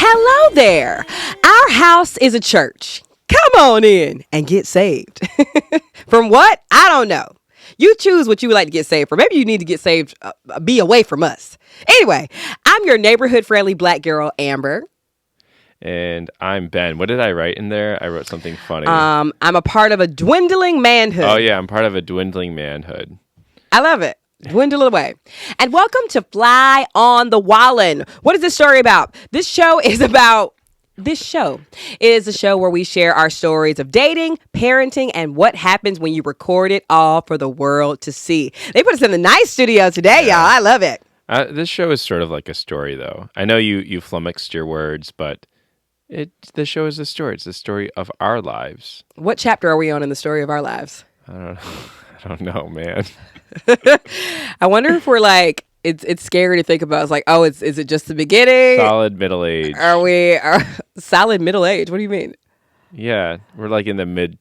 Hello there. Our house is a church. Come on in and get saved. From what? I don't know. You choose what you would like to get saved from. Maybe you need to get saved, be away from us. Anyway, I'm your neighborhood-friendly black girl, Amber. And I'm Ben. What did I write in there? I wrote something funny. I'm a part of a dwindling manhood. Oh, yeah. I'm part of a dwindling manhood. I love it. Dwindle away. And welcome to Fly on the Wallin. What is this story about? This show is a show where we share our stories of dating, parenting, and what happens when you record it all for the world to see. They put us in the nice studio today, y'all. I love it. This show is sort of like a story, though. I know you flummoxed your words, but the show is a story. It's the story of our lives. What chapter are we on in the story of our lives? I don't know, man. I wonder if we're like, it's scary to think about. It's like, oh, is it just the beginning? Solid middle age. Are solid middle age? What do you mean? Yeah, we're like in the mid.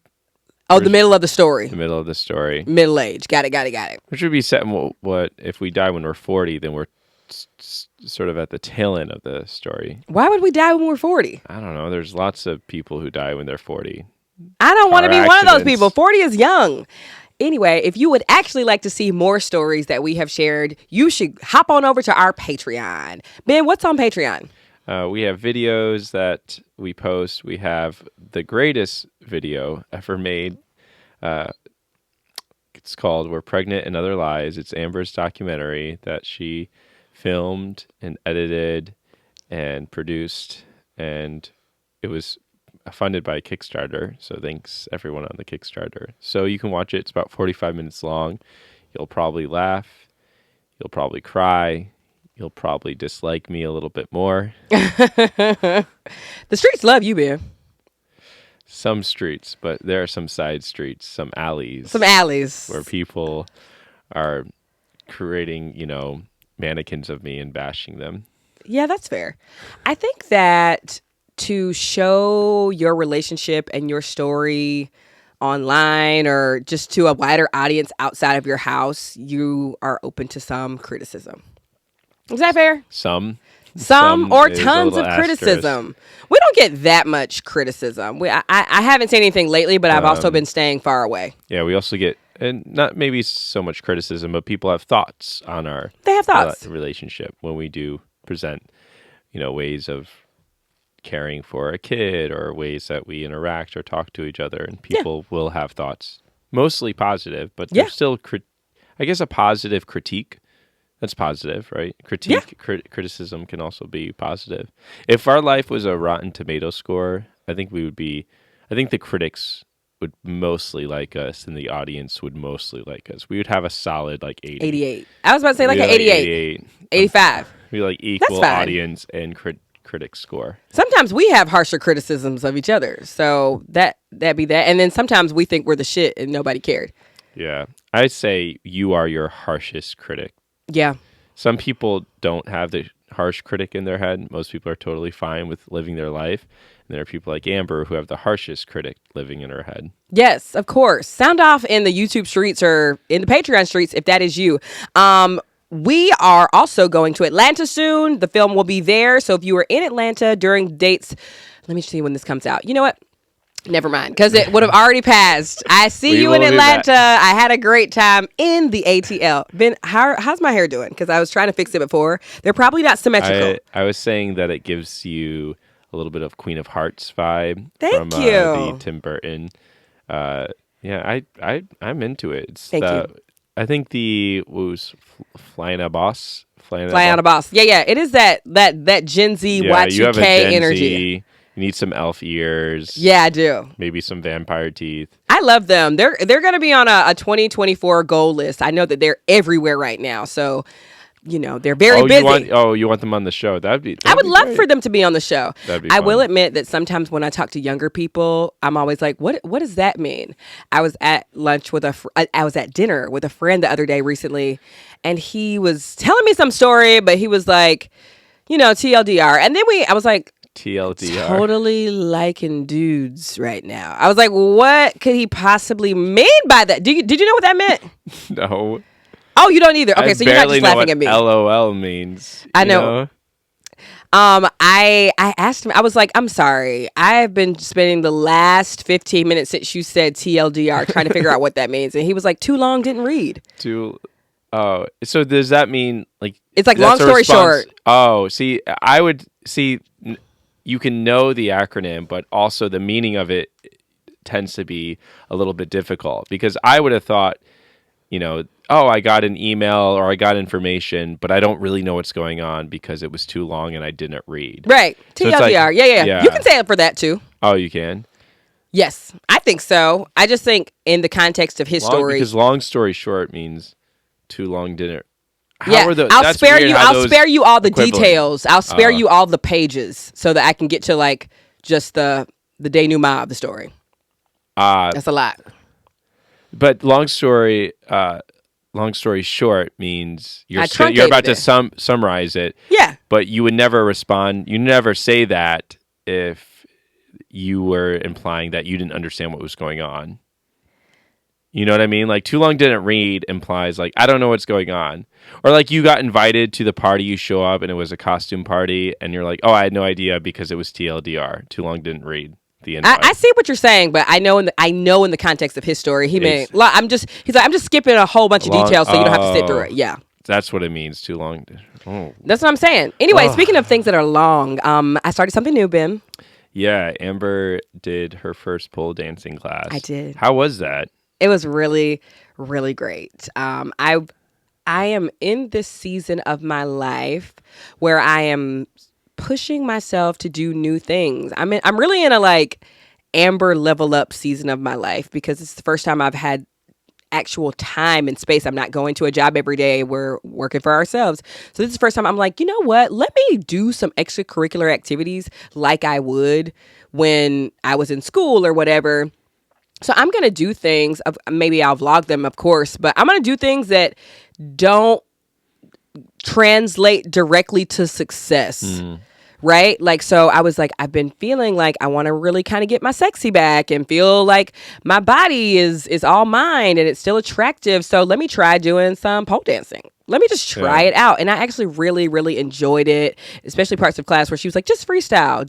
Oh, the middle of the story. The middle of the story. Middle age. Got it. Which would be set. What if we die when we're 40? Then we're sort of at the tail end of the story. Why would we die when we're 40? I don't know. There's lots of people who die when they're 40. I don't want to be one of those people. 40 is young. Anyway, if you would actually like to see more stories that we have shared, you should hop on over to our Patreon. Ben, what's on Patreon? We have videos that we post. We have the greatest video ever made. It's called We're Pregnant and Other Lies. It's Amber's documentary that she filmed and edited and produced. And it was funded by Kickstarter, so thanks everyone on the Kickstarter. So you can watch it. It's about 45 minutes long. You'll probably laugh. You'll probably cry. You'll probably dislike me a little bit more. The streets love you, Ben. Some streets, but there are some side streets, some alleys. Where people are creating, mannequins of me and bashing them. Yeah, that's fair. I think that to show your relationship and your story online or just to a wider audience outside of your house, you are open to some criticism. Is that fair? Some or tons of criticism. We don't get that much criticism. I haven't seen anything lately, but I've also been staying far away. Yeah, we also get, and not maybe so much criticism, but people have thoughts on our relationship when we do present, ways of caring for a kid or ways that we interact or talk to each other, and people will have thoughts, mostly positive, but there's still, I guess, a positive critique. That's positive, right? Criticism can also be positive. If our life was a Rotten Tomato score, I think the critics would mostly like us and the audience would mostly like us. We would have a solid 80. 88. I was about to say an 88. 85. We equal audience and critic score. Sometimes we have harsher criticisms of each other, so that'd be that. And then sometimes we think we're the shit and nobody cared. Yeah, I say you are your harshest critic. Yeah. Some people don't have the harsh critic in their head. Most people are totally fine with living their life. And there are people like Amber who have the harshest critic living in her head. Yes, of course. Sound off in the YouTube streets or in the Patreon streets if that is you. We are also going to Atlanta soon. The film will be there. So if you are in Atlanta during dates, let me see when this comes out. You know what? Never mind, because it would have already passed. I see you in Atlanta. I had a great time in the ATL. Ben, how's my hair doing? Because I was trying to fix it before. They're probably not symmetrical. I was saying that it gives you a little bit of Queen of Hearts vibe. Thank you. The Tim Burton. I'm into it. Thank you. I think Flying a Boss. Flying a Boss. Yeah. It is that Gen Z Y2K energy. You need some elf ears. Yeah, I do. Maybe some vampire teeth. I love them. They're going to be on a 2024 goal list. I know that they're everywhere right now. So, they're very busy. You want them on the show? I would love for them to be on the show. That'd be I fun. will admit that sometimes when I talk to younger people, I'm always like, what does that mean? I was at dinner with a friend the other day recently, and he was telling me some story, but he was like, TLDR. And then I was like, TLDR. Totally liking dudes right now. I was like, what could he possibly mean by that? Did you know what that meant? No. Oh, you don't either. Okay, so you're not just laughing at me. LOL means. I know. I asked him, I was like, I'm sorry. I've been spending the last 15 minutes since you said TLDR trying to figure out what that means. And he was like, too long, didn't read. Oh, so does that mean like it's like long story short? Oh, see, I would see you can know the acronym, but also the meaning of it tends to be a little bit difficult because I would have thought, oh, I got an email or I got information, but I don't really know what's going on because it was too long and I didn't read. Right. TLDR. So like, yeah. You can say it for that too. Oh, you can? Yes, I think so. I just think in the context of his story. Because long story short means too long didn't. I'll spare you. I'll spare you all the details. I'll spare you all the pages so that I can get to like just the denouement of the story. That's a lot. But long story short means you're about to summarize it. Yeah. But you would never respond. You never say that if you were implying that you didn't understand what was going on. You know what I mean? Like, too long didn't read implies, like, I don't know what's going on. Or, like, you got invited to the party, you show up, and it was a costume party, and you're like, oh, I had no idea because it was TLDR. Too long didn't read the invite. I see what you're saying, but I know in the context of his story, he's like, I'm just skipping a whole bunch of details so you don't have to sit through it. Yeah. That's what it means, too long. Oh. That's what I'm saying. Anyway, speaking of things that are long, I started something new, Ben. Yeah, Amber did her first pole dancing class. I did. How was that? It was really, really great. I am in this season of my life where I am pushing myself to do new things. I'm really in a like Amber level up season of my life because it's the first time I've had actual time and space. I'm not going to a job every day. We're working for ourselves. So this is the first time I'm like, you know what? Let me do some extracurricular activities like I would when I was in school or whatever. So I'm going to do things, maybe I'll vlog them, of course, but I'm going to do things that don't translate directly to success, right? Like, so I was like, I've been feeling like I want to really kind of get my sexy back and feel like my body is all mine and it's still attractive. So let me try doing some pole dancing. Let me just try it out. And I actually really, really enjoyed it, especially parts of class where she was like, just freestyle,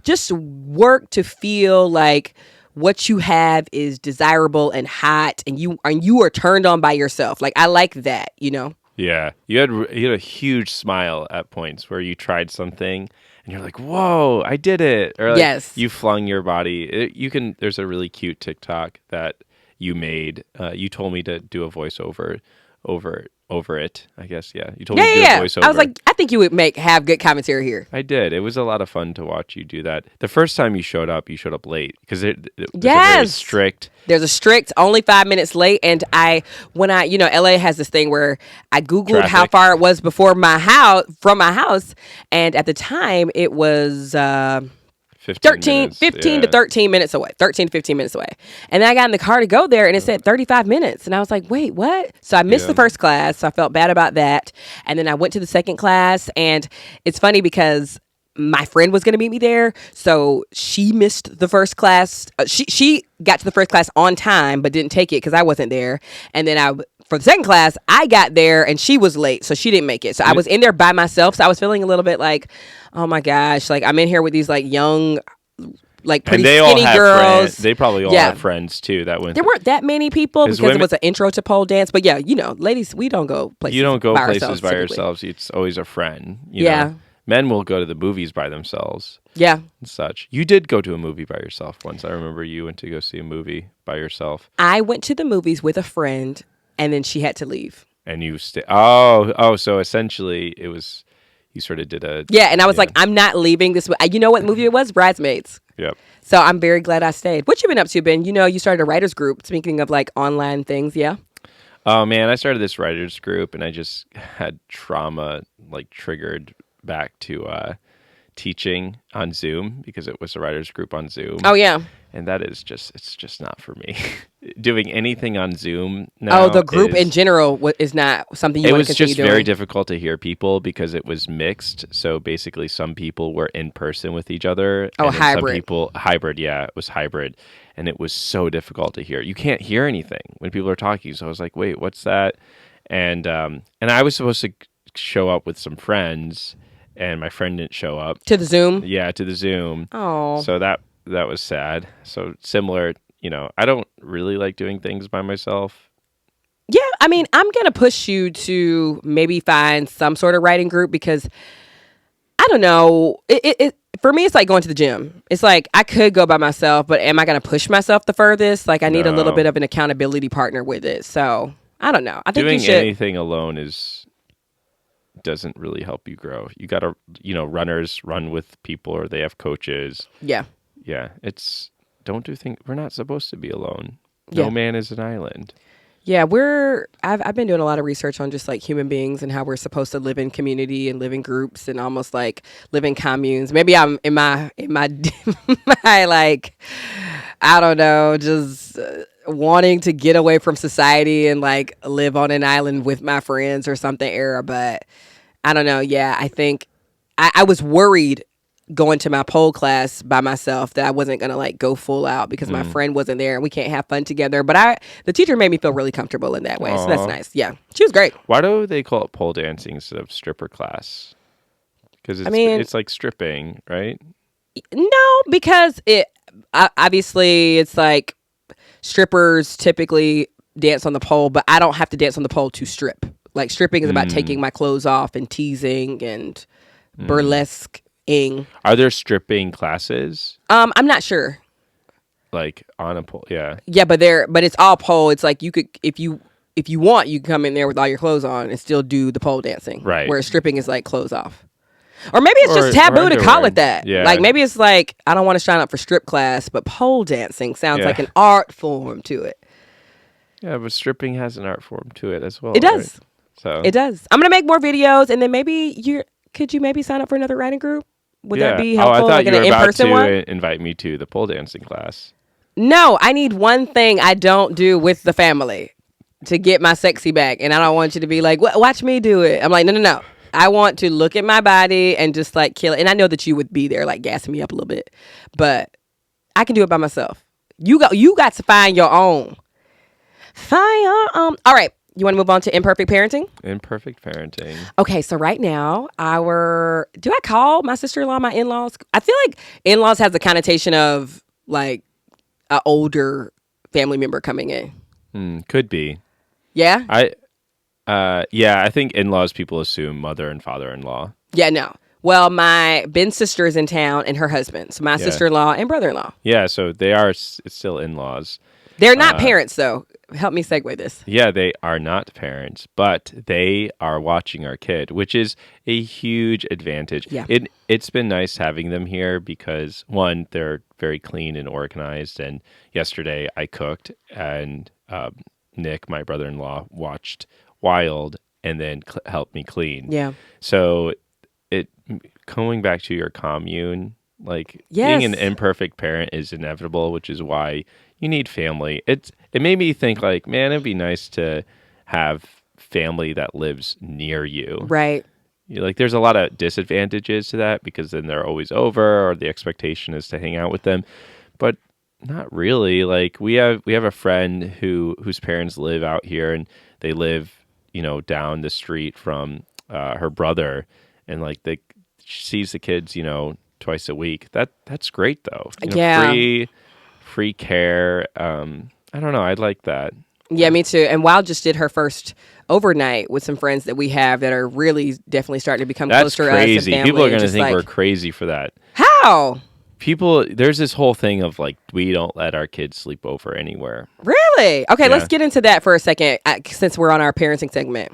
just work to feel like what you have is desirable and hot and you are turned on by yourself. Like, I like that, Yeah. You had a huge smile at points where you tried something and you're like, whoa, I did it. Or like yes. You flung your body. There's a really cute TikTok that you made. You told me to do a voiceover over it, I guess. Yeah. You told me to do a voiceover. I was like, I think you would have good commentary here. I did. It was a lot of fun to watch you do that. The first time you showed up late because it was very strict. There's a strict only 5 minutes late. And LA has this thing where I Googled traffic. How far it was from my house. And at the time it was, 15 to 13 minutes away. 13 to 15 minutes away. And then I got in the car to go there and it said 35 minutes. And I was like, wait, what? So I missed the first class. So I felt bad about that. And then I went to the second class. And it's funny because my friend was going to meet me there. So she missed the first class. She got to the first class on time, but didn't take it because I wasn't there. And then for the second class, I got there and she was late, so she didn't make it. So I was in there by myself. So I was feeling a little bit like, oh my gosh, like I'm in here with these like young, like pretty skinny girls. They probably all have friends too that went. There weren't that many people because it was an intro to pole dance. But yeah, ladies, we don't go places. You don't go by places by yourselves. It's always a friend. You yeah. know? Men will go to the movies by themselves. Yeah. And such. You did go to a movie by yourself once. I remember you went to go see a movie by yourself. I went to the movies with a friend, and then she had to leave. And you so essentially it was, you sort of did a... Yeah, and I was like, I'm not leaving this. You know what movie it was? Bridesmaids. Yep. So I'm very glad I stayed. What you been up to, Ben? You started a writer's group, speaking of like online things, yeah? Oh, man, I started this writer's group, and I just had trauma like triggered back to teaching on Zoom because it was a writer's group on Zoom. Oh, yeah. And that is it's just not for me. Doing anything on Zoom now. Oh, the group in general is not something you want to continue doing. It was just very difficult to hear people because it was mixed. So basically some people were in person with each other. Oh, and hybrid. Some people, hybrid, yeah, it was hybrid. And it was so difficult to hear. You can't hear anything when people are talking. So I was like, wait, what's that? And I was supposed to show up with some friends. and my friend didn't show up to the Zoom. Yeah, to the Zoom. Oh, so that was sad. So similar, I don't really like doing things by myself. Yeah, I mean, I'm gonna push you to maybe find some sort of writing group because I don't know. It for me, it's like going to the gym. It's like I could go by myself, but am I gonna push myself the furthest? Like I need a little bit of an accountability partner with it. So I don't know. I think doing you should. Anything alone doesn't really help you grow. You gotta, runners run with people or they have coaches. Yeah. Yeah. Don't do things. We're not supposed to be alone. No man is an island. Yeah, I've been doing a lot of research on just like human beings and how we're supposed to live in community and live in groups and almost like live in communes. Maybe I'm in my my like, I don't know, just wanting to get away from society and like live on an island with my friends or something era. But I don't know. Yeah, I think I was worried going to my pole class by myself that I wasn't gonna like go full out because my friend wasn't there and we can't have fun together. But the teacher made me feel really comfortable in that way. So that's nice. Yeah. She was great. Why do they call it pole dancing instead of stripper class? Because it's like stripping, right? No, because obviously it's like strippers typically dance on the pole, but I don't have to dance on the pole to strip. Like stripping is about taking my clothes off and teasing and burlesque. Are there stripping classes? I'm not sure. Like on a pole, yeah. Yeah, but it's all pole. It's like you could if you want, you can come in there with all your clothes on and still do the pole dancing. Right. Whereas stripping is like clothes off. Or maybe it's just taboo to call it that. Yeah. Like maybe it's like I don't want to sign up for strip class, but pole dancing sounds like an art form to it. Yeah, but stripping has an art form to it as well. It does. Right? So it does. I'm gonna make more videos, and then maybe could you maybe sign up for another writing group? Would that be helpful? I thought like you were an about in-person to one? invite me to the pole dancing class. No, I need one thing I don't do with the family to get my sexy back, and I don't want you to be like, watch me do it. I'm like, no. I want to look at my body and just like kill it. And I know that you would be there, like gassing me up a little bit, but I can do it by myself. You got to find your own. All right. You want to move on to imperfect parenting? Imperfect parenting. Okay, so right now, do I call my sister-in-law my in-laws? I feel like in-laws has the connotation of like an older family member coming in. Could be. Yeah? I think in-laws people assume mother and father-in-law. Yeah, no. Well, my Ben's sister is in town and her husband. So my sister-in-law and brother-in-law. Yeah, so they are still in-laws. They're not parents, though. Help me segue this. Yeah, they are not parents, but they are watching our kid, which is a huge advantage. Yeah. It's been nice having them here because, one, they're very clean and organized. And yesterday I cooked and Nick, my brother-in-law, watched Wild and then helped me clean. Yeah. So going back to your commune, like yes. being an imperfect parent is inevitable, which is why you need family. It made me think like, man, it'd be nice to have family that lives near you. Right. Like there's a lot of disadvantages to that because then they're always over or the expectation is to hang out with them. But not really. Like we have a friend whose parents live out here and they live, down the street from her brother and like she sees the kids, twice a week. That's great though. Free care. I don't know. I'd like that. Yeah, me too. And Wild just did her first overnight with some friends that we have that are really definitely starting to become closer to us. That's crazy. People are going to think like, we're crazy for that. How? There's this whole thing of like, we don't let our kids sleep over anywhere. Really? Okay, let's get into that for a second since we're on our parenting segment.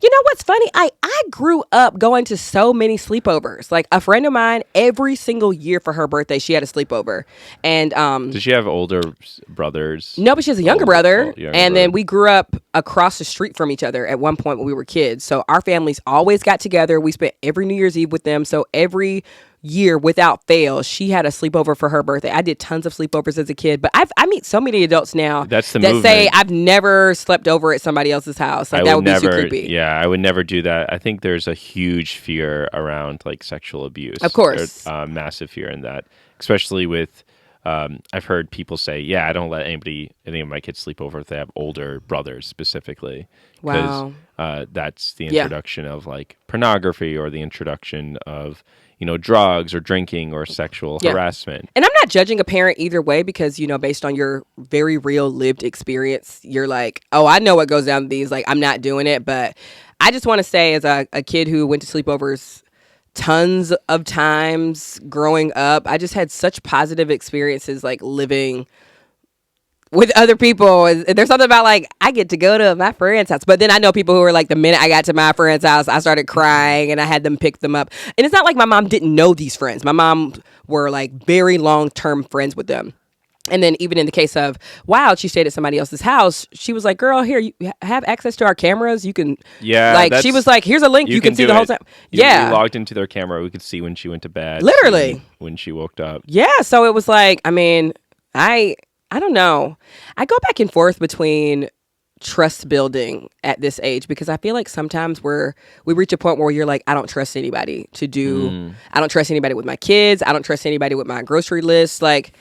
You know what's funny? I grew up going to so many sleepovers. Like a friend of mine, every single year for her birthday, she had a sleepover. And does she have older brothers? No, but she has a younger brother. Then we grew up across the street from each other at one point when we were kids. So our families always got together. We spent every New Year's Eve with them. So every year without fail, she had a sleepover for her birthday. I did tons of sleepovers as a kid, but I meet so many adults now that say I've never slept over at somebody else's house. Like that would be too creepy. Yeah, I would never do that. I think there's a huge fear around like sexual abuse. Of course. There's massive fear in that, especially with I've heard people say, yeah, I don't let any of my kids sleep over if they have older brothers specifically. Because that's the introduction of like pornography or the introduction of, drugs or drinking or sexual harassment. And I'm not judging a parent either way because, based on your very real lived experience, you're like, oh, I know what goes down these. Like, I'm not doing it. But I just want to say as a kid who went to sleepovers tons of times growing up, I just had such positive experiences like living with other people. There's something about like I get to go to my friend's house, but then I know people who are like the minute I got to my friend's house I started crying and I had them pick them up. And it's not like my mom didn't know these friends. My mom were like very long-term friends with them. And then even in the case of Wild, she stayed at somebody else's house. She was like, girl, here, you have access to our cameras. You can, she was like, here's a link. You can see the whole time. You logged into their camera. We could see when she went to bed. Literally. When she woke up. Yeah. So it was like, I mean, I don't know. I go back and forth between trust building at this age because I feel like sometimes we reach a point where you're like, I don't trust anybody I don't trust anybody with my kids. I don't trust anybody with my grocery list. Like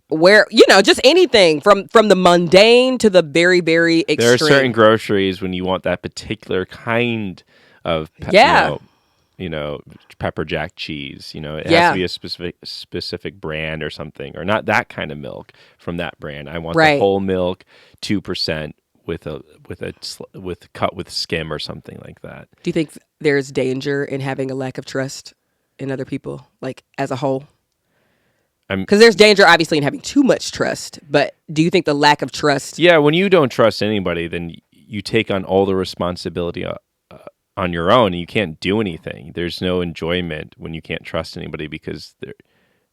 where, just anything from the mundane to the very, very extreme. There are certain groceries when you want that particular kind of, pepper jack cheese. It has to be a specific brand or something, or not that kind of milk from that brand. I want the whole milk, 2% with cut with skim or something like that. Do you think there's danger in having a lack of trust in other people, like as a whole? Because there's danger, obviously, in having too much trust. But do you think the lack of trust? Yeah, when you don't trust anybody, then you take on all the responsibility on your own, and you can't do anything. There's no enjoyment when you can't trust anybody because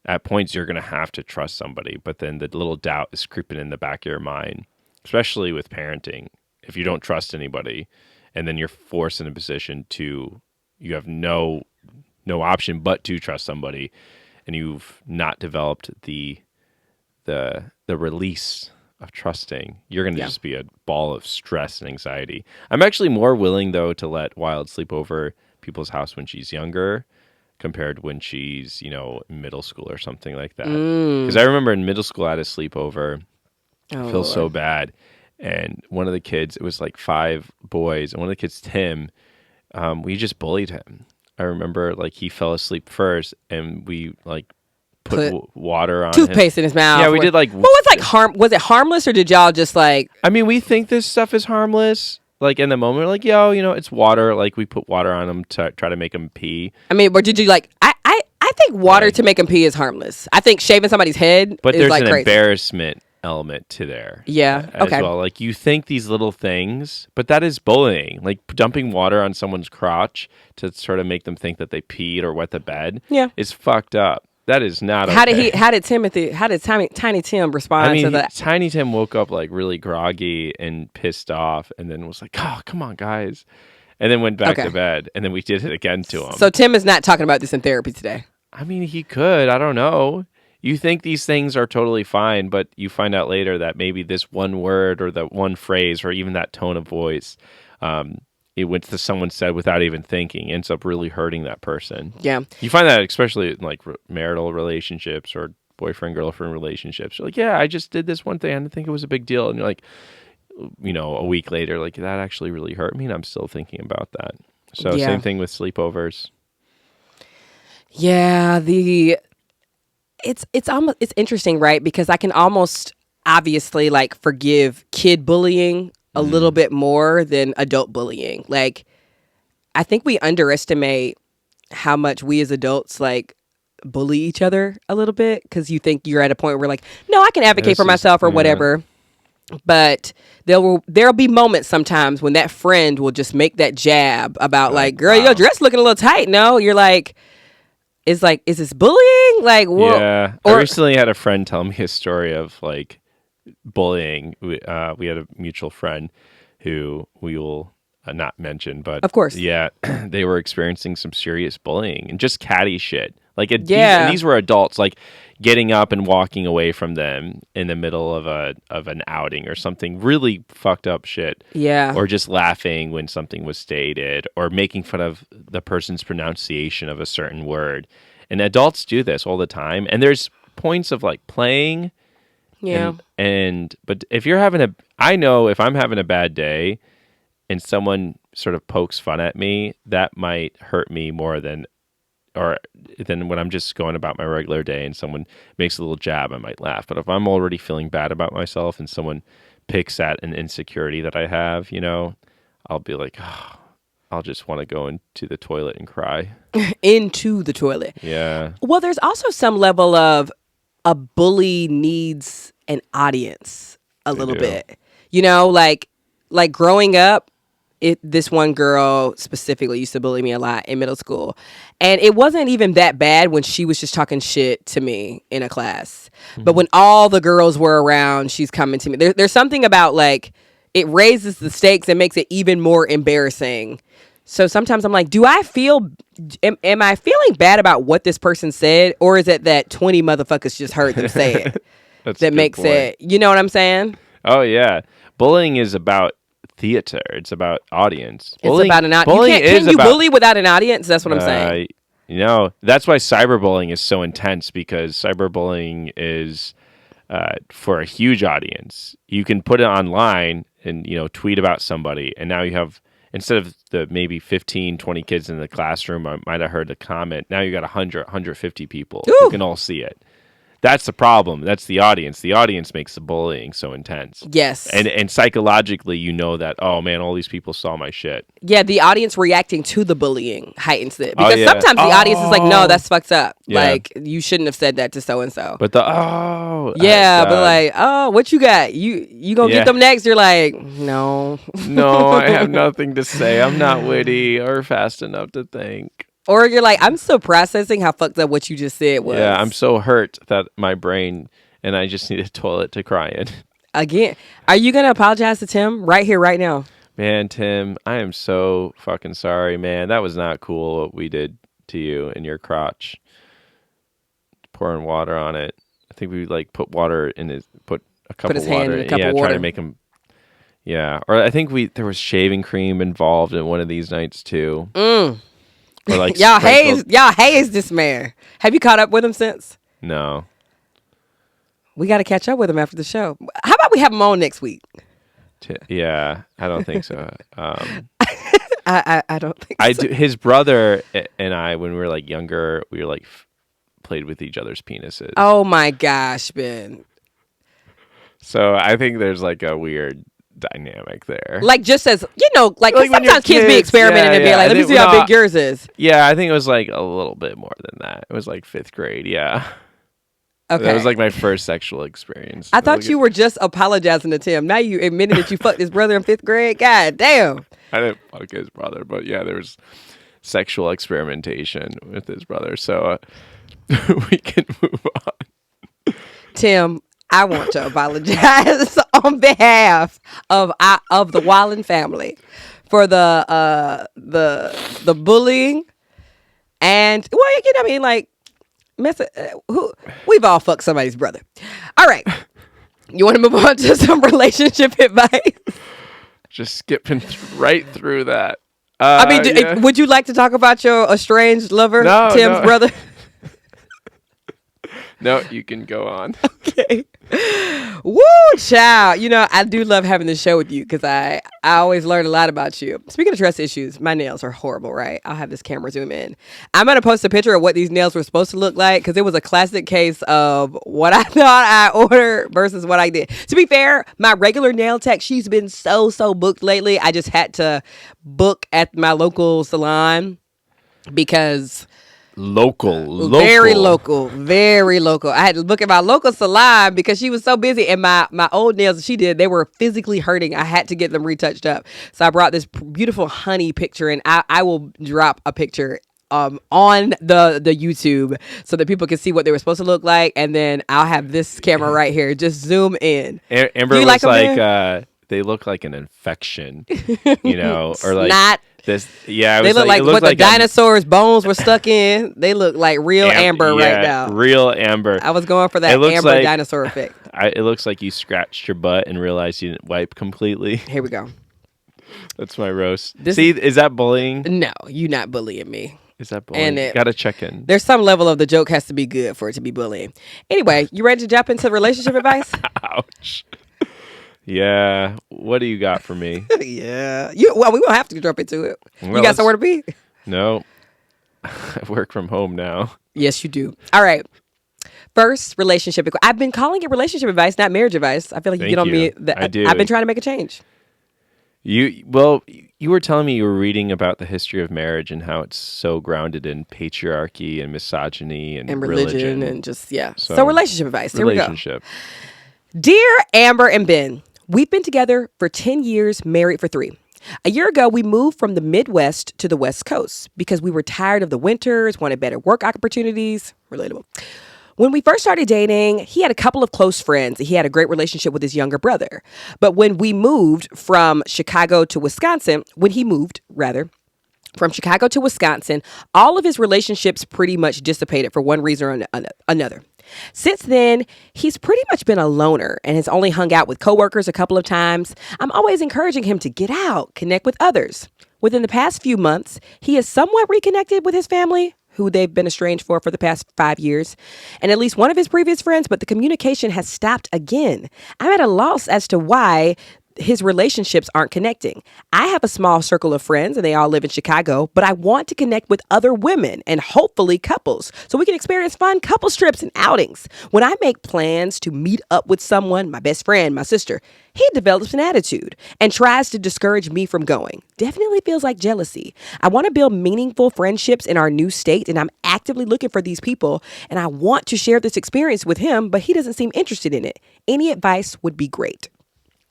at points you're going to have to trust somebody, but then the little doubt is creeping in the back of your mind, especially with parenting. If you don't trust anybody, and then you're forced in a position you have no option but to trust somebody, and you've not developed the release of trusting, you're going to just be a ball of stress and anxiety. I'm actually more willing, though, to let Wild sleep over people's house when she's younger compared when she's, in middle school or something like that. Because I remember in middle school I had a sleepover. I feel so bad. And one of the kids, it was like 5 boys, and one of the kids, Tim, we just bullied him. I remember like he fell asleep first, and we like put water on toothpaste in his mouth. Yeah, we did like. What was like was it harmless, or did y'all just like? I mean, we think this stuff is harmless. Like in the moment, we're like, yo, it's water. Like we put water on him to try to make him pee. I mean, but did you like? I think water to make him pee is harmless. I think shaving somebody's head, but is there's like an crazy. Embarrassment element to there. Yeah. As well. Like you think these little things, but that is bullying. Like dumping water on someone's crotch to sort of make them think that they peed or wet the bed. Yeah. Is fucked up. That is not okay. How did Tiny Tim respond to that? Tiny Tim woke up like really groggy and pissed off, and then was like, "Oh, come on, guys," and then went back to bed, and then we did it again to him. So Tim is not talking about this in therapy today. I mean, he could. I don't know. You think these things are totally fine, but you find out later that maybe this one word or that one phrase or even that tone of voice, it went to someone said without even thinking, ends up really hurting that person. Yeah. You find that especially in like marital relationships or boyfriend-girlfriend relationships. You're like, yeah, I just did this one thing. I didn't think it was a big deal. And you're like, a week later, like that actually really hurt me, and I'm still thinking about that. So same thing with sleepovers. Yeah, it's interesting, right? Because I can almost obviously like forgive kid bullying a little bit more than adult bullying. Like, I think we underestimate how much we as adults like bully each other a little bit because you think you're at a point where like, no, I can advocate for myself or whatever. But there'll be moments sometimes when that friend will just make that jab about like, girl, your dress looking a little tight. No, you're like, is this bullying? Like, what? Yeah. I recently had a friend tell me a story of like bullying. We had a mutual friend who we will not mention, but of course, yeah, they were experiencing some serious bullying and just catty shit. Like, these were adults, like getting up and walking away from them in the middle of an outing or something, really fucked up shit. Yeah. Or just laughing when something was stated, or making fun of the person's pronunciation of a certain word. And adults do this all the time. And there's points of like playing. Yeah. But if you're I know if I'm having a bad day and someone sort of pokes fun at me, that might hurt me more than when I'm just going about my regular day and someone makes a little jab, I might laugh. But if I'm already feeling bad about myself and someone picks at an insecurity that I have, I'll be like, oh, I'll just want to go into the toilet and cry. Into the toilet. Yeah. Well, there's also some level of a bully needs an audience a little bit. Like growing up, this one girl specifically used to bully me a lot in middle school. And it wasn't even that bad when she was just talking shit to me in a class. Mm-hmm. But when all the girls were around, she's coming to me. There's something about like, it raises the stakes and makes it even more embarrassing. So sometimes I'm like, am I feeling bad about what this person said? Or is it that 20 motherfuckers just heard them say it? That makes it, you know what I'm saying? Oh, yeah. Bullying is about theater. It's about audience. It's about an audience. Can you bully without an audience? That's what I'm saying. That's why cyberbullying is so intense, because cyberbullying is for a huge audience. You can put it online and, tweet about somebody, and now you have, instead of the maybe 15, 20 kids in the classroom, I might have heard a comment. Now you got 100, 150 people who can all see it. That's the problem. That's the audience. The audience makes the bullying so intense. Yes. And psychologically, that, oh man, all these people saw my shit. Yeah, the audience reacting to the bullying heightens it. Because sometimes the audience is like, no, that's fucked up. Yeah. Like, you shouldn't have said that to so-and-so. But yeah, but like, oh, what you got? You gonna get them next? You're like, no. No, I have nothing to say. I'm not witty or fast enough to think. Or you're like, I'm still processing how fucked up what you just said was. Yeah, I'm so hurt that my brain, and I just need a toilet to cry in. Again, are you going to apologize to Tim right here, right now? Man, Tim, I am so fucking sorry, man. That was not cool what we did to you in your crotch. Pouring water on it. I think we put water in put a cup of water. Try to make him. Yeah, or I think there was shaving cream involved in one of these nights too. Or y'all haze this man. Have you caught up with him since? No. We got to catch up with him after the show. How about we have him on next week? Yeah, I don't think so. I don't think so. His brother and I, when we were younger, we were played with each other's penises. Oh my gosh, Ben. So I think there's a weird dynamic there. Just as, sometimes kids be experimenting and be like, let me see how big yours is. Yeah, I think it was a little bit more than that. It was 5th grade, yeah. Okay. That was my first sexual experience. I thought you were just apologizing to Tim. Now you admitted that you fucked his brother in 5th grade? God damn. I didn't fuck his brother, but yeah, there was sexual experimentation with his brother, so we can move on. Tim, I want to apologize on behalf of the Wallin family for the bullying and we've all fucked somebody's brother. All right, you want to move on to some relationship advice? Just skipping right through that. Would you like to talk about your estranged lover, Tim's brother? No, you can go on. Okay. Woo, child. I do love having this show with you because I always learn a lot about you. Speaking of trust issues, my nails are horrible, right? I'll have this camera zoom in. I'm going to post a picture of what these nails were supposed to look like because it was a classic case of what I thought I ordered versus what I did. To be fair, my regular nail tech, she's been so booked lately. I just had to book at my local salon because... Very local. I had to look at my local salon because she was so busy, and my old nails she did, they were physically hurting. I had to get them retouched up. So I brought this beautiful honey picture, and I will drop a picture on the YouTube so that people can see what they were supposed to look like, and then I'll have this camera right here. Just zoom in. Amber was they look like an infection, or not. This, yeah, they look like what the dinosaurs' bones were stuck in. They look like real amber right now. Real amber. I was going for that amber dinosaur effect. It looks like you scratched your butt and realized you didn't wipe completely. Here we go. That's my roast. See, is that bullying? No, you're not bullying me. Is that bullying? And gotta check in. There's some level of the joke has to be good for it to be bullying. Anyway, you ready to jump into relationship advice? Ouch. Yeah. What do you got for me? Yeah. Well, we won't have to jump into it. Well, you got somewhere to be? No. I work from home now. Yes, you do. All right. First, relationship. I've been calling it relationship advice, not marriage advice. I feel like you get on me. I do. I've been trying to make a change. You were telling me you were reading about the history of marriage and how it's so grounded in patriarchy and misogyny and religion and just, yeah. So relationship advice. Here we go. Dear Amber and Ben, we've been together for 10 years, married for 3. A year ago, we moved from the Midwest to the West Coast because we were tired of the winters, wanted better work opportunities. Relatable. When we first started dating, he had a couple of close friends. He had a great relationship with his younger brother. But when he moved from Chicago to Wisconsin, all of his relationships pretty much dissipated for one reason or another. Since then, he's pretty much been a loner and has only hung out with coworkers a couple of times. I'm always encouraging him to get out, connect with others. Within the past few months, he has somewhat reconnected with his family, who they've been estranged for the past 5 years, and at least one of his previous friends, but the communication has stopped again. I'm at a loss as to why his relationships aren't connecting. I have a small circle of friends and they all live in Chicago, but I want to connect with other women and hopefully couples so we can experience fun couple trips and outings. When I make plans to meet up with someone, my best friend, my sister, he develops an attitude and tries to discourage me from going. Definitely feels like jealousy. I want to build meaningful friendships in our new state and I'm actively looking for these people and I want to share this experience with him, but he doesn't seem interested in it. Any advice would be great.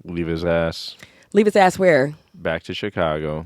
Leave his ass. Leave his ass where? Back to Chicago.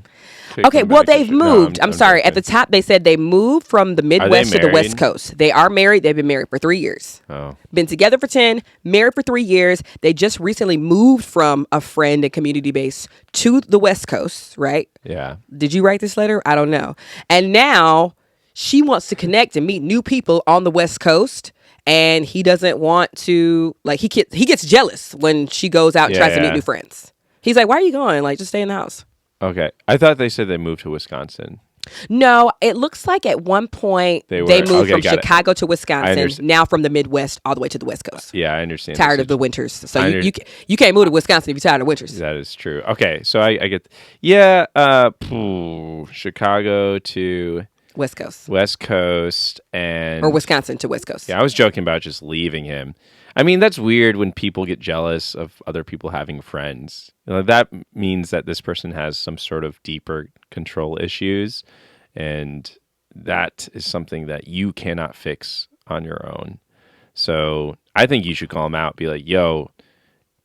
Okay, well, they've moved. I'm sorry. At the top, they said they moved from the Midwest to the West Coast. They are married. They've been married for 3 years. Oh. Been together for 10, married for 3 years. They just recently moved from a friend and community base to the West Coast, right? Yeah. Did you write this letter? I don't know. And now she wants to connect and meet new people on the West Coast. And he doesn't want to, like, he gets jealous when she goes out and tries to meet new friends. He's like, why are you going? Like, just stay in the house. Okay. I thought they said they moved to Wisconsin. No, it looks like at one point they moved from Chicago to Wisconsin, now from the Midwest all the way to the West Coast. Yeah, I understand. Tired of the winters. So you can't move to Wisconsin if you're tired of winters. That is true. Okay, so I get, yeah, Chicago to... West Coast and... Or Wisconsin to West Coast. Yeah, I was joking about just leaving him. I mean, that's weird when people get jealous of other people having friends. You know, that means that this person has some sort of deeper control issues, and that is something that you cannot fix on your own. So I think you should call him out. Be like, yo,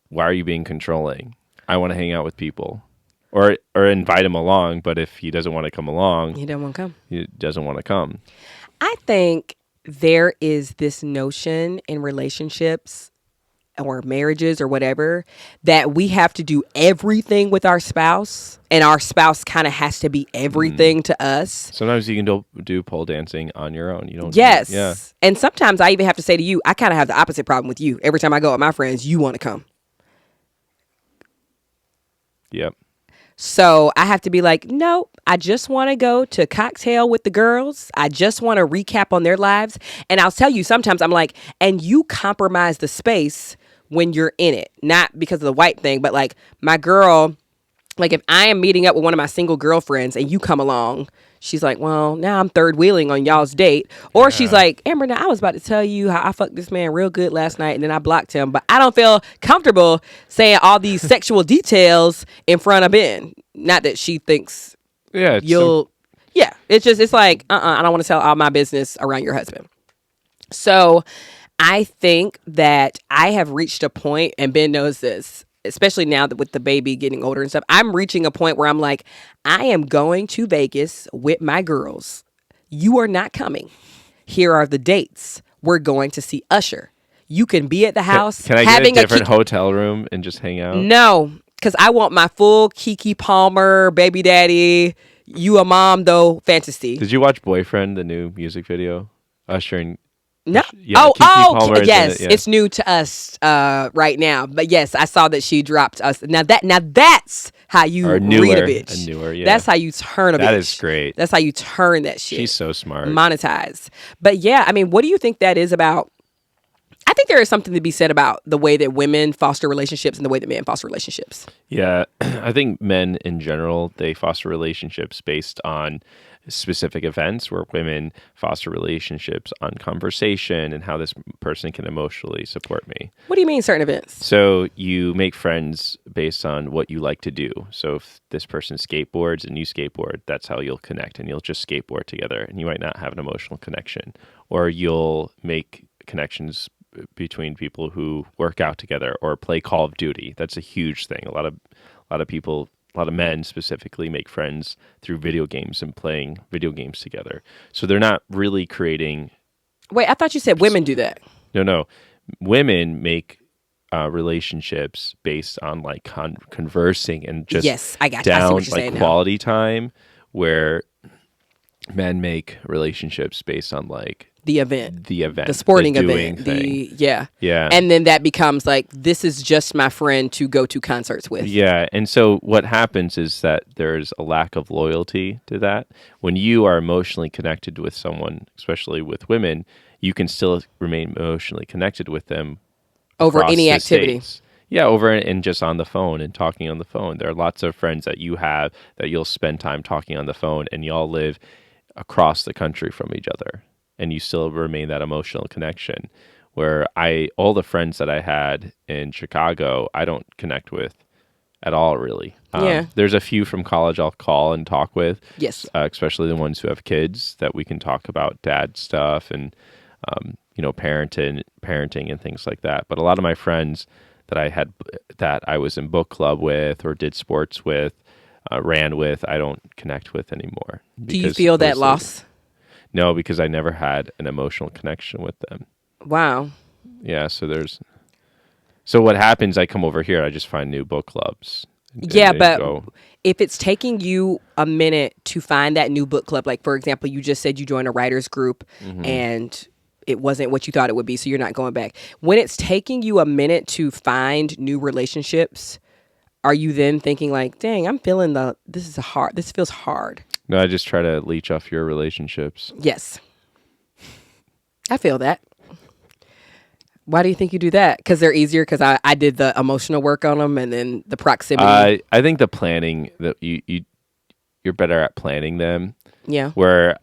why are you being controlling? I want to hang out with people. Or invite him along, but if he doesn't want to come along... He doesn't want to come. He doesn't want to come. I think there is this notion in relationships or marriages or whatever that we have to do everything with our spouse, and our spouse kind of has to be everything to us. Sometimes you can do pole dancing on your own. You don't. Yes. Yeah. And sometimes I even have to say to you, I kind of have the opposite problem with you. Every time I go with my friends, you want to come. Yep. So I have to be like, no, I just want to go to cocktail with the girls. I just want to recap on their lives. And I'll tell you, sometimes I'm like, and you compromise the space when you're in it. Not because of the white thing, but like my girl, like if I am meeting up with one of my single girlfriends and you come along, she's like, well, now I'm third wheeling on y'all's date. Or she's like, Amber, now I was about to tell you how I fucked this man real good last night and then I blocked him. But I don't feel comfortable saying all these sexual details in front of Ben. Not that she thinks you'll... Yeah, it's like, I don't want to tell all my business around your husband. So I think that I have reached a point, and Ben knows this, especially now that with the baby getting older and stuff, I'm reaching a point where I'm like, I am going to Vegas with my girls. You are not coming. Here are the dates. We're going to see Usher. You can be at the house. Can I get a different hotel room and just hang out? No, because I want my full Keke Palmer, baby daddy, you a mom though fantasy. Did you watch Boyfriend, the new music video? Usher and No. Yeah, Keke Palmer yes. yeah. It's new to us right now. But yes, I saw that she dropped us. Now that's how you read a bitch. Yeah. That's how you turn a bitch. That is great. That's how you turn that shit. She's so smart. Monetize. But yeah, I mean, what do you think that is about? I think there is something to be said about the way that women foster relationships and the way that men foster relationships. Yeah, I think men in general, they foster relationships based on specific events, where women foster relationships on conversation and how this person can emotionally support me. What do you mean certain events? So you make friends based on what you like to do. So if this person skateboards and you skateboard, that's how you'll connect, and you'll just skateboard together, and you might not have an emotional connection. Or you'll make connections between people who work out together or play Call of Duty. That's a huge thing. A lot of people, a lot of men specifically, make friends through video games and playing video games together. So they're not really creating... Wait, I thought you said women do that. No. Women make relationships based on like conversing and just yes, I got down I see what you're like saying quality time, where men make relationships based on like the event, the sporting event, yeah. And then that becomes like, this is just my friend to go to concerts with. Yeah, and so what happens is that there's a lack of loyalty to that. When you are emotionally connected with someone, especially with women, you can still remain emotionally connected with them over any activity. States. Yeah, over and just on the phone and talking on the phone. There are lots of friends that you have that you'll spend time talking on the phone, and y'all live across the country from each other, and you still remain that emotional connection. Where all the friends that I had in Chicago, I don't connect with at all, really. There's a few from college I'll call and talk with. Yes. Especially the ones who have kids, that we can talk about dad stuff and, parenting and things like that. But a lot of my friends that I was in book club with or did sports with, ran with, I don't connect with anymore. Do you feel that loss? No, because I never had an emotional connection with them. Wow. Yeah, so what happens, I come over here, I just find new book clubs. Yeah, but if it's taking you a minute to find that new book club, like for example, you just said you joined a writer's group and it wasn't what you thought it would be, so you're not going back. When it's taking you a minute to find new relationships, are you then thinking like, dang, I'm feeling this feels hard? No, I just try to leech off your relationships. Yes. I feel that. Why do you think you do that? Because they're easier? Because I did the emotional work on them, and then the proximity. I think the planning, that you're better at planning them. Yeah. Where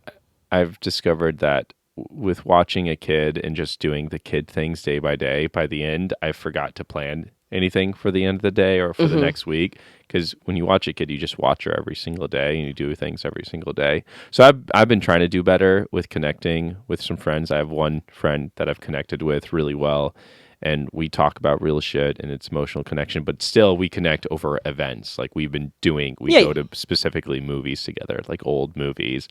I've discovered that with watching a kid and just doing the kid things day by day, by the end, I forgot to plan anything for the end of the day or for the next week. Because when you watch a kid, you just watch her every single day and you do things every single day. So I've been trying to do better with connecting with some friends. I have one friend that I've connected with really well, and we talk about real shit and it's emotional connection, but still we connect over events. Like we've been doing, go to specifically movies together, like old movies.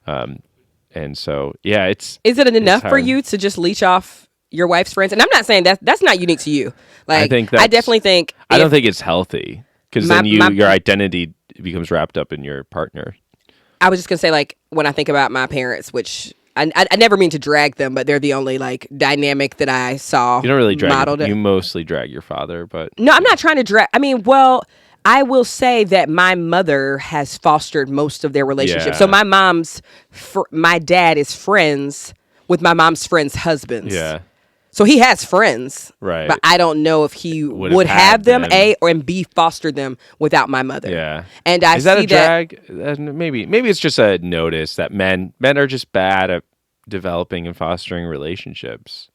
And so, yeah, Is it enough for you to just leech off your wife's friends? And I'm not saying that's not unique to you. Like, I definitely think... I don't think it's healthy. Because then your identity becomes wrapped up in your partner. I was just going to say, like, when I think about my parents, which I never mean to drag them, but they're the only, like, dynamic that I saw. You don't really drag you mostly drag your father, but... No, I'm not trying to drag... I mean, well, I will say that my mother has fostered most of their relationships. Yeah. So my dad is friends with my mom's friends' husbands. Yeah. So he has friends, right? But I don't know if he would have them, and B, foster them without my mother. Yeah, and I is that see a drag? Maybe it's just a notice that men are just bad at developing and fostering relationships.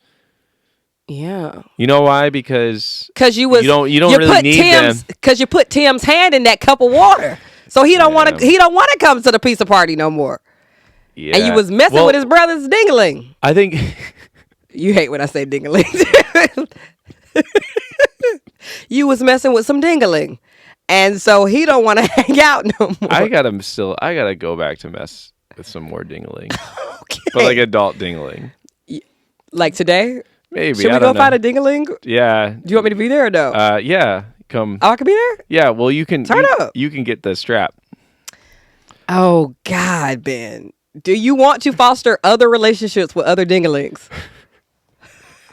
Yeah, you know why? Because you don't really need them. Because you put Tim's hand in that cup of water, so he don't want to come to the pizza party no more. Yeah, and you was messing with his brother's Ding-a-ling. I think. You hate when I say Ding-a-ling. You was messing with some Ding-a-ling, and so he don't want to hang out no more. I gotta go back to mess with some more Ding-a-ling. Okay. But like adult Ding-a-ling. Like today? Maybe. Should we go find a Ding-a-ling? Yeah. Do you want me to be there or no? Yeah. Come. Oh, I can be there? Yeah. Well, you can turn up. You can get the strap. Oh God, Ben. Do you want to foster other relationships with other ding-a-lings?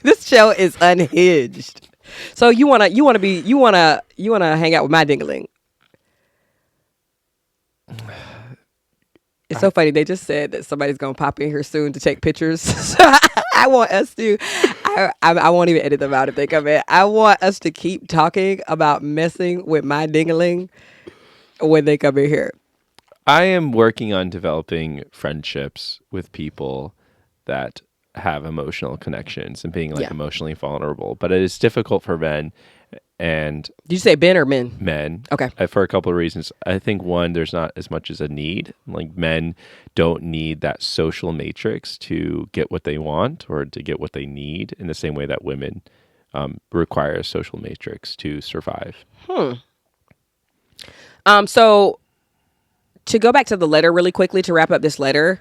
This show is unhinged. So you wanna hang out with my ding-a-ling? It's so funny. They just said that somebody's gonna pop in here soon to take pictures. So I want us to. I won't even edit them out if they come in. I want us to keep talking about messing with my ding-a-ling when they come in here. I am working on developing friendships with people that have emotional connections and being emotionally vulnerable, but it is difficult for men. And did you say Ben or men? Men. Okay. For a couple of reasons. I think one, there's not as much as a need. Like men don't need that social matrix to get what they want or to get what they need in the same way that women require a social matrix to survive. So to go back to the letter really quickly to wrap up this letter,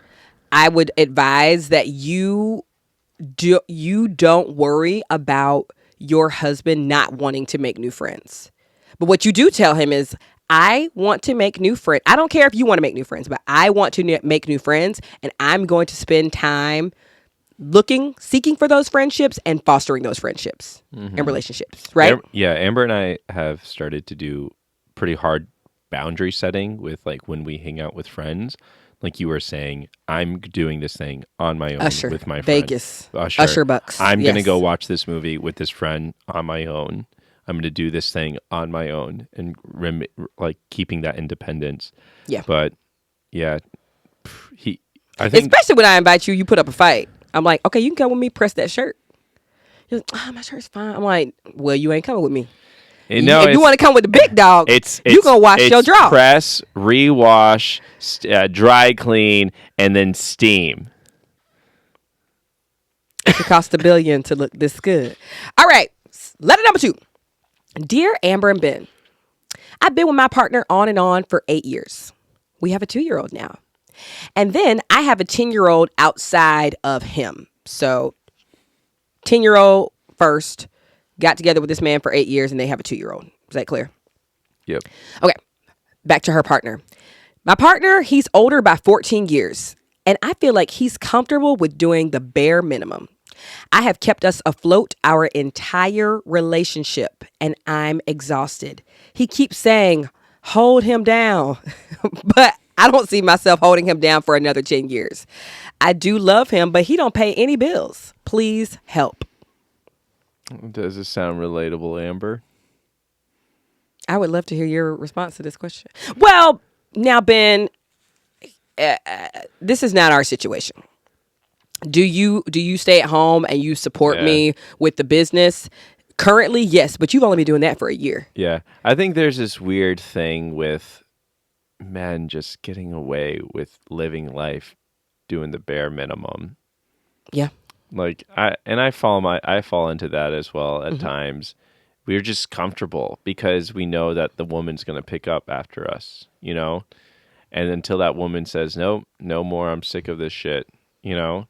I would advise that you don't worry about your husband not wanting to make new friends. But what you do tell him is, I want to make new friends. I don't care if you want to make new friends, but I want to make new friends, and I'm going to spend time seeking for those friendships and fostering those friendships and relationships, right? Amber and I have started to do pretty hard boundary setting with like when we hang out with friends. Like you were saying, I'm doing this thing on my own with my friend. Vegas. Usher Bucks. I'm going to go watch this movie with this friend on my own. I'm going to do this thing on my own and like keeping that independence. Yeah. But yeah, I think especially when I invite you, you put up a fight. I'm like, okay, you can come with me, press that shirt. You're like, oh, my shirt's fine. I'm like, well, you ain't coming with me. If you want to come with the big dog, you gonna wash your draw. Press, rewash, dry clean, and then steam. It cost $1 billion to look this good. All right, letter number 2. Dear Amber and Ben, I've been with my partner on and on for 8 years. We have a 2-year-old now. And then I have a 10-year-old outside of him. So 10-year-old first. Got together with this man for 8 years, and they have a 2-year-old. Is that clear? Yep. Okay. Back to her partner. My partner, he's older by 14 years, and I feel like he's comfortable with doing the bare minimum. I have kept us afloat our entire relationship, and I'm exhausted. He keeps saying, hold him down, but I don't see myself holding him down for another 10 years. I do love him, but he don't pay any bills. Please help. Does this sound relatable, Amber? I would love to hear your response to this question. Well, now, Ben, this is not our situation. Do you stay at home and you support me with the business? Currently, yes, but you've only been doing that for a year. Yeah. I think there's this weird thing with men just getting away with living life doing the bare minimum. Yeah. Like I fall into that as well at times. We're just comfortable because we know that the woman's going to pick up after us, you know? And until that woman says, no more, I'm sick of this shit, you know?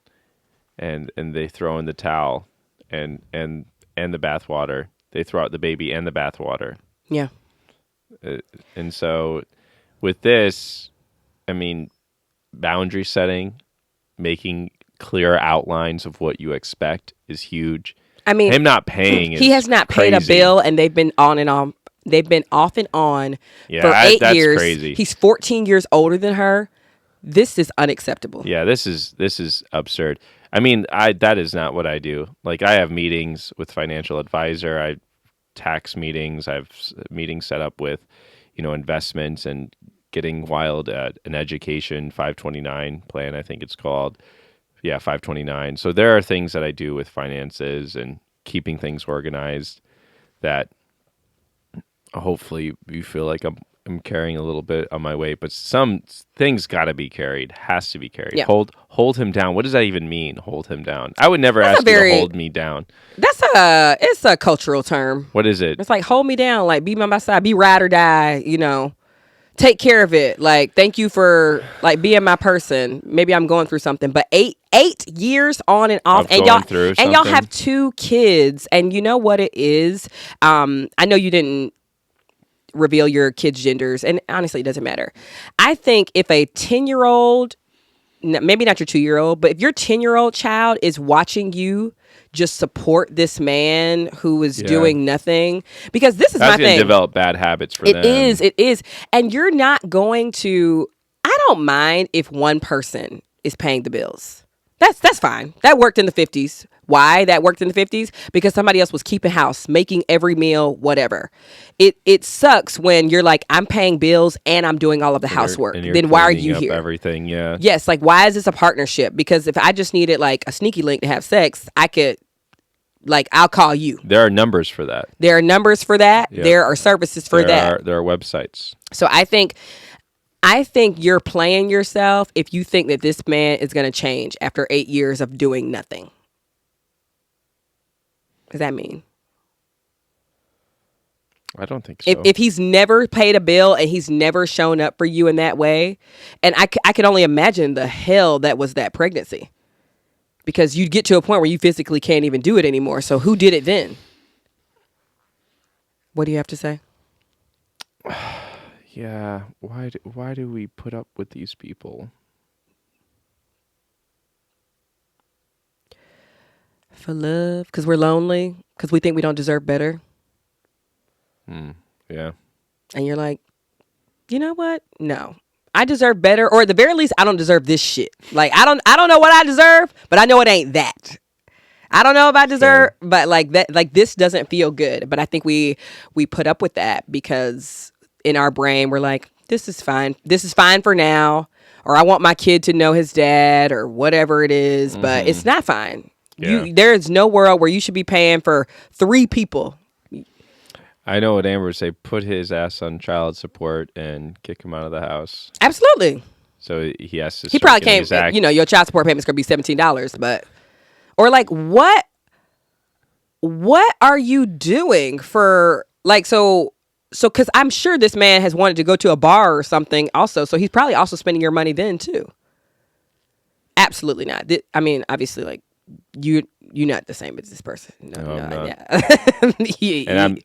And they throw in the towel and the bathwater. They throw out the baby and the bathwater. Yeah. And so with this, I mean, boundary setting, making clear outlines of what you expect is huge. I mean, him not paying he has not paid a bill, and they've been on and on. They've been off and on for 8 years. Crazy. He's 14 years older than her. This is unacceptable. Yeah, this is absurd. I mean, that is not what I do. Like, I have meetings with financial advisor. I tax meetings. I have meetings set up with, investments and getting wild at an education 529 plan, I think it's called. Yeah, 529. So there are things that I do with finances and keeping things organized that hopefully you feel like I'm carrying a little bit on my weight, but some things got to be carried, has to be carried. Yeah. Hold him down. What does that even mean? Hold him down. I would never ask you to hold me down. It's a cultural term. What is it? It's like hold me down, like be by my side, be ride or die, take care of it. Like, thank you for like being my person. Maybe I'm going through something, but eight years on and off, and y'all have 2 kids, and you know what it is. I know you didn't reveal your kids' genders, and honestly, it doesn't matter. I think if a 10-year-old maybe not your 2-year-old, but if your 10-year-old child is watching you just support this man who is doing nothing, because this is my thing. Develop bad habits for them. It is. And you're not going to, I don't mind if one person is paying the bills. That's fine. That worked in the 50s. Why that worked in the 50s? Because somebody else was keeping house, making every meal, whatever. It sucks when you're like, I'm paying bills and I'm doing all of the housework. Then why are you here? Everything, yeah. Yes, like why is this a partnership? Because if I just needed like a sneaky link to have sex, I could, like, I'll call you. There are numbers for that. There are numbers for that. Yep. There are services for that. There are websites. So I think you're playing yourself if you think that this man is going to change after 8 years of doing nothing. What does that mean? I don't think so. If he's never paid a bill and he's never shown up for you in that way, and I can only imagine the hell that was that pregnancy. Because you get to a point where you physically can't even do it anymore. So who did it then? What do you have to say? Yeah, why do we put up with these people? For love, because we're lonely, because we think we don't deserve better. Yeah. And you're like, you know what? No, I deserve better, or at the very least, I don't deserve this shit. Like I don't know what I deserve, but I know it ain't that. I don't know if I deserve, but like that, like this doesn't feel good. But I think we put up with that because in our brain we're like, this is fine. This is fine for now, or I want my kid to know his dad, or whatever it is. But it's not fine. Yeah. There is no world where you should be paying for 3 people. I know what Amber would say, put his ass on child support and kick him out of the house. Absolutely. So he has to. He probably can't. Your child support payment's gonna be $17, but or like what are you doing for like so because I'm sure this man has wanted to go to a bar or something also, so he's probably also spending your money then too. Absolutely not. I mean, obviously, like you're not the same as this person. No, yeah.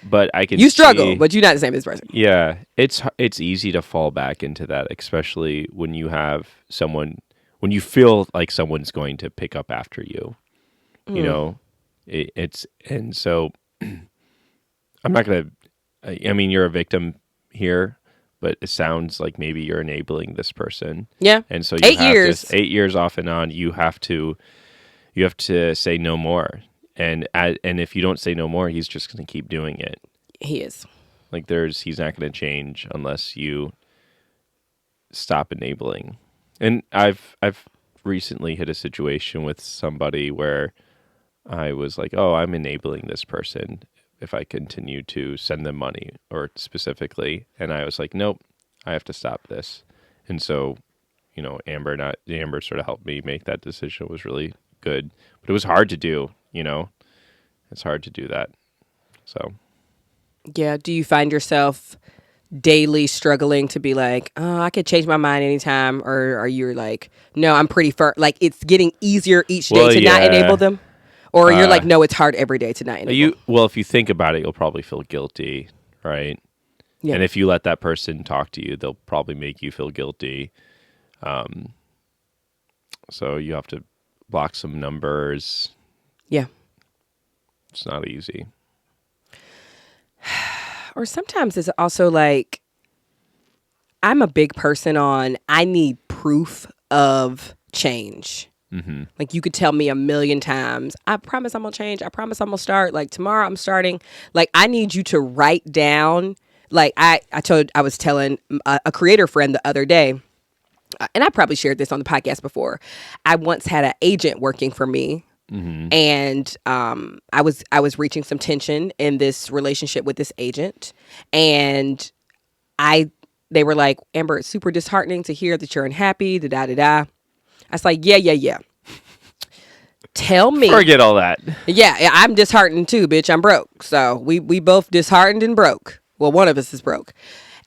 But I can. You struggle, but you're not the same as this person. Yeah, it's easy to fall back into that, especially when you have someone, when you feel like someone's going to pick up after you. You know, and so I'm not gonna. I mean, you're a victim here, but it sounds like maybe you're enabling this person. Yeah, and so 8 years, 8 years off and on, you have to say no more. And if you don't say no more, he's just going to keep doing it. He is. Like he's not going to change unless you stop enabling. And I've recently hit a situation with somebody where I was like, oh, I'm enabling this person if I continue to send them money, or specifically. And I was like, nope, I have to stop this. And so, Amber sort of helped me make that decision. It was really good, but it was hard to do. It's hard to do that. So, yeah. Do you find yourself daily struggling to be like, oh, I could change my mind anytime, or are you like, no, I'm pretty firm? Like it's getting easier each day to not enable them, or you're like, no, it's hard every day to not enable. If you think about it, you'll probably feel guilty, right? Yeah. And if you let that person talk to you, they'll probably make you feel guilty. So you have to block some numbers. Yeah. It's not easy. Or sometimes it's also like, I'm a big person on, I need proof of change. Mm-hmm. Like you could tell me a million times, I promise I'm going to change. I promise I'm going to start. Like tomorrow I'm starting. Like I need you to write down. Like I was telling a creator friend the other day, and I probably shared this on the podcast before. I once had an agent working for me. Mm-hmm. And I was reaching some tension in this relationship with this agent, and they were like, Amber, it's super disheartening to hear that you're unhappy. Da da da da. I was like, yeah. Tell me. Forget all that. Yeah, I'm disheartened too, bitch. I'm broke. So we both disheartened and broke. Well, one of us is broke.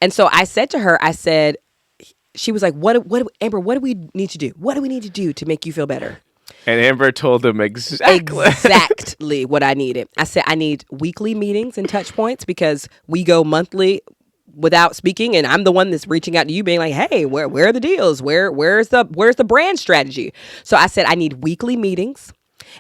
And so I said to her, she was like, Amber, what do we need to do? What do we need to do to make you feel better? And Amber told them exactly what I needed. I said, I need weekly meetings and touch points because we go monthly without speaking, and I'm the one that's reaching out to you being like, hey, where are the deals? Where's the brand strategy? So I said, I need weekly meetings,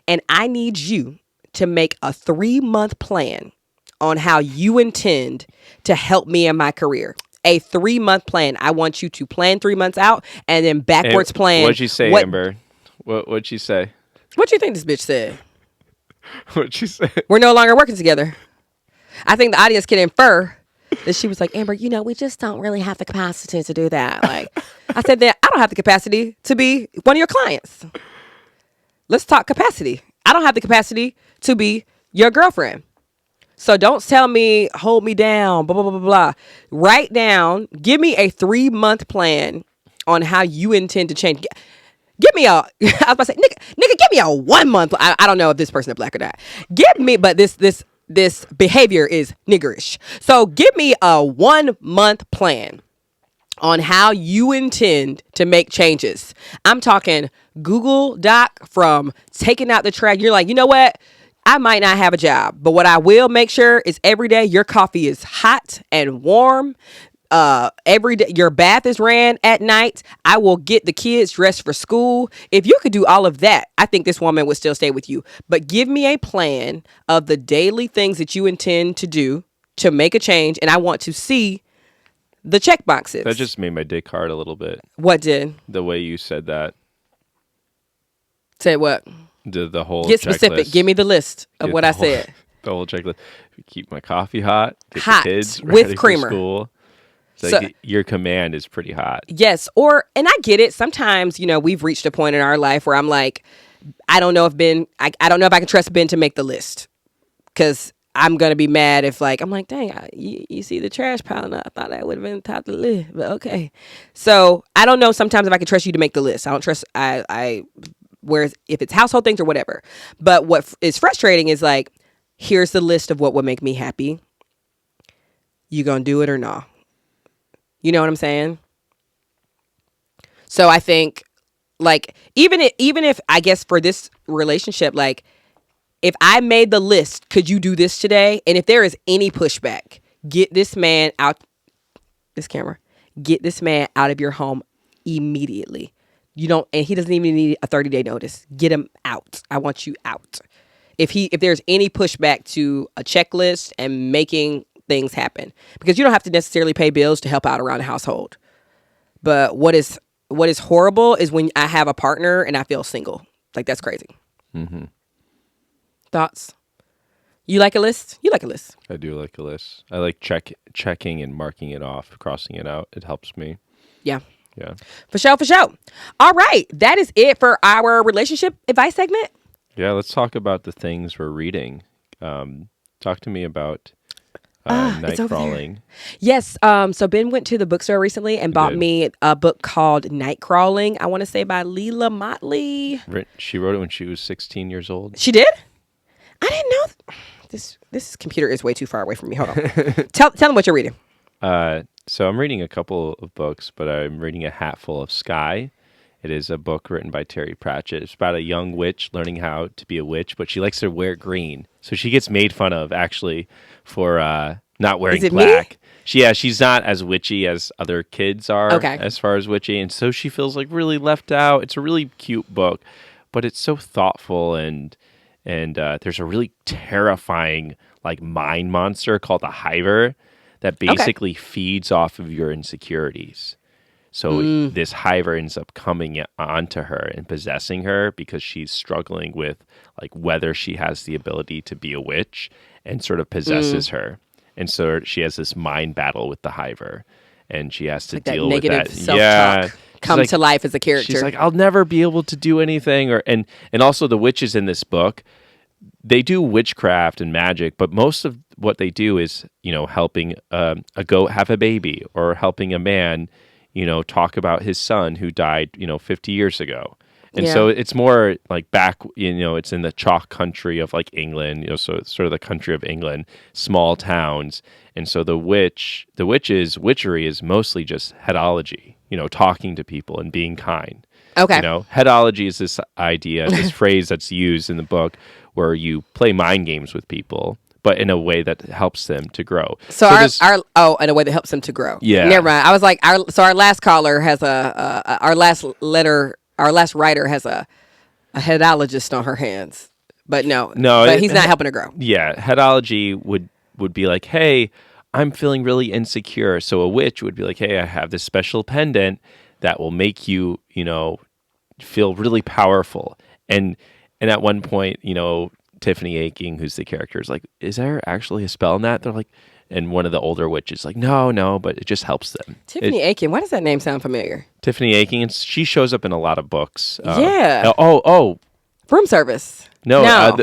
and I need you to make a 3-month plan on how you intend to help me in my career. A 3-month plan. I want you to plan 3 months out and then backwards plan. What'd you say, Amber? What'd she say? What do you think this bitch said? What'd she say? We're no longer working together. I think the audience can infer that she was like, Amber, we just don't really have the capacity to do that. Like, I said that I don't have the capacity to be one of your clients. Let's talk capacity. I don't have the capacity to be your girlfriend. So don't tell me, hold me down, blah, blah, blah, blah, blah. Write down, give me a 3-month plan on how you intend to change. Give me I was about to say, nigga, give me a 1 month. I don't know if this person is black or not. Give me, but this behavior is niggerish. So give me a 1 month plan on how you intend to make changes. I'm talking Google Doc from taking out the trash. You're like, you know what? I might not have a job, but what I will make sure is every day your coffee is hot and warm. Every day your bath is ran at night. I will get the kids dressed for school. If you could do all of that, I think this woman would still stay with you. But give me a plan of the daily things that you intend to do to make a change, and I want to see the check boxes. That just made my dick hard a little bit. What did? The way you said that. Said what? The whole Get checklist. specific. Give me the list of what I said. The whole checklist. Keep my coffee hot. Get Hot. the kids With ready creamer. For school. So, your command is pretty hot. Yes. And I get it. Sometimes, we've reached a point in our life where I'm like, I don't know if I can trust Ben to make the list. Because I'm going to be mad if I'm like, dang, you see the trash piling up. I thought that would have been top of the list, but okay. So I don't know sometimes if I can trust you to make the list. I don't trust, whereas if it's household things or whatever. But what is frustrating is here's the list of what would make me happy. You going to do it or not? You know what I'm saying? So I think even if I guess for this relationship, if I made the list, could you do this today? And if there is any pushback, get this man out of your home immediately. And he doesn't even need a 30-day notice. Get him out. I want you out. If there's any pushback to a checklist and making things happen, because you don't have to necessarily pay bills to help out around the household. But what is horrible is when I have a partner and I feel single. That's crazy. Mm-hmm. Thoughts? You like a list? You like a list. I do like a list. I like checking and marking it off, crossing it out. It helps me. Yeah. Yeah. For sure. All right. That is it for our relationship advice segment. Yeah. Let's talk about the things we're reading. Talk to me about Nightcrawling. Yes. So Ben went to the bookstore recently and bought me a book called Nightcrawling. I want to say by Leila Mottley. She wrote it when she was 16 years old. She did? I didn't know. This computer is way too far away from me. Hold on. Tell them what you're reading. So I'm reading a couple of books, but I'm reading A Hatful of Sky. It is a book written by Terry Pratchett. It's about a young witch learning how to be a witch, but she likes to wear green. So she gets made fun of, actually, for not wearing black. She's not as witchy as other kids are as far as witchy. And so she feels really left out. It's a really cute book, but it's so thoughtful. And there's a really terrifying mind monster called the Hiver that basically feeds off of your insecurities. So this Hiver ends up coming onto her and possessing her because she's struggling with whether she has the ability to be a witch, and sort of possesses her. And so she has this mind battle with the Hiver, and she has to deal with that. Self-talk come to life as a character. She's like, I'll never be able to do anything. And also the witches in this book, they do witchcraft and magic, but most of what they do is, helping a goat have a baby, or helping a man, talk about his son who died, 50 years ago. And so it's more back, it's in the chalk country of England, so it's sort of the country of England, small towns. And so the witchery is mostly just headology, talking to people and being kind. Okay. Headology is this idea, this phrase that's used in the book where you play mind games with people, but in a way that helps them to grow. So in a way that helps them to grow. Yeah. Never mind. I was like, our last caller has our last writer has a headologist on her hands. But but he's not helping her grow. Yeah, headology would be like, hey, I'm feeling really insecure. So a witch would be like, hey, I have this special pendant that will make you, feel really powerful. And at one point, Tiffany Aching, who's the character, is like, is there actually a spell in that? They're like, and one of the older witches like, no, but it just helps them. Tiffany Aching, why does that name sound familiar? Tiffany Aching, and she shows up in a lot of books. Yeah. Room service. No.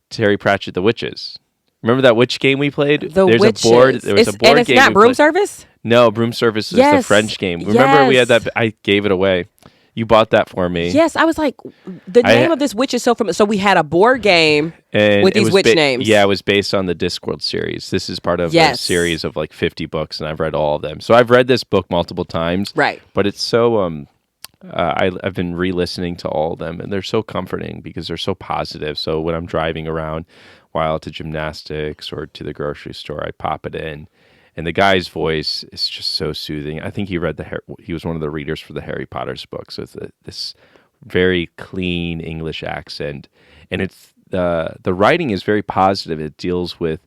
Terry Pratchett, The Witches. Remember that witch game we played? There was a board game. And it's not Broom Service? No, Broom Service is the French game. Remember we had that? I gave it away. You bought that for me. Yes, I was like, the name of this witch is so familiar. So we had a board game with these witch names. Yeah, it was based on the Discworld series. This is part of a series of like 50 books, and I've read all of them. So I've read this book multiple times. Right. But it's so... I've been re-listening to all of them, and they're so comforting because they're so positive. So when I'm driving around while to gymnastics or to the grocery store, I pop it in. And the guy's voice is just so soothing. I think he was one of the readers for the Harry Potter's books with this very clean English accent. And it's the writing is very positive. It deals with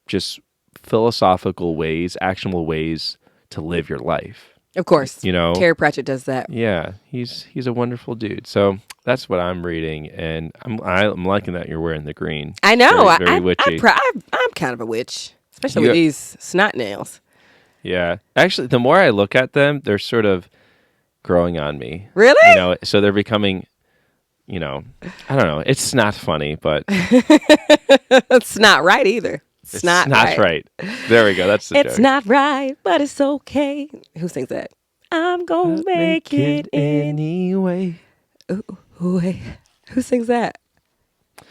just philosophical ways, actionable ways to live your life. Of course. Terry Pratchett does that. Yeah, he's a wonderful dude. So that's what I'm reading, and I'm liking that you're wearing the green. I know. Very witchy. I'm kind of a witch, especially with these snot nails. Yeah. Actually, the more I look at them, they're sort of growing on me. Really? So they're becoming, I don't know. It's not funny, but... It's not right either. It's not right. There we go. That's the joke. It's not right, but it's okay. Who sings that? I'm gonna make it anyway. Ooh, hey. Who sings that?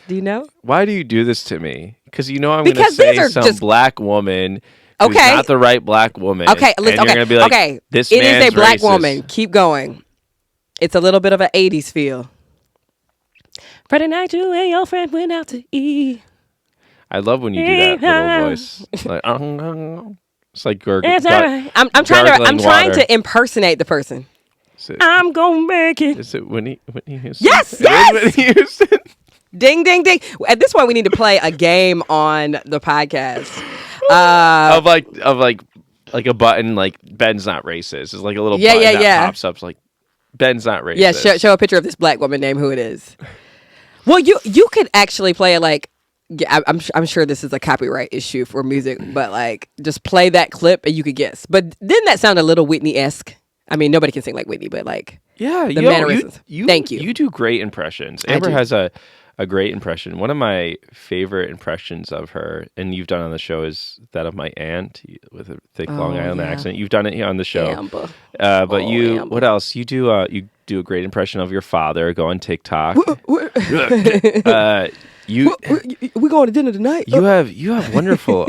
Do you know? Why do you do this to me? Because I'm going to say some black woman who's not the right black woman. Okay, listen, and you're going to be like, this it is a black racist. woman. Keep going. It's a little bit of an 80s feel. Friday night, you and your friend went out to eat. I love when you do that little voice. Like, it's like gurgling. I'm trying to impersonate the person. I'm gonna make it. Is it Whitney Houston? Yes. Whitney Houston. Ding, ding, ding. At this point, we need to play a game on the podcast. Of like a button like Ben's not racist. It's like a little button that pops up. It's like Ben's not racist. Yeah, show a picture of this black woman, name who it is. Well, you could actually play it like. Yeah, I'm sure this is a copyright issue for music, but like just play that clip and you could guess. But didn't that sound a little Whitney-esque? I mean, nobody can sing like Whitney, but like the mannerisms. Thank you. You do great impressions. Amber has a great impression. One of my favorite impressions of her, and you've done on the show, is that of my aunt with a thick Long Island accent. You've done it on the show. Amber. Amber. What else? You do a great impression of your father. Go on TikTok. We going to dinner tonight? You have wonderful.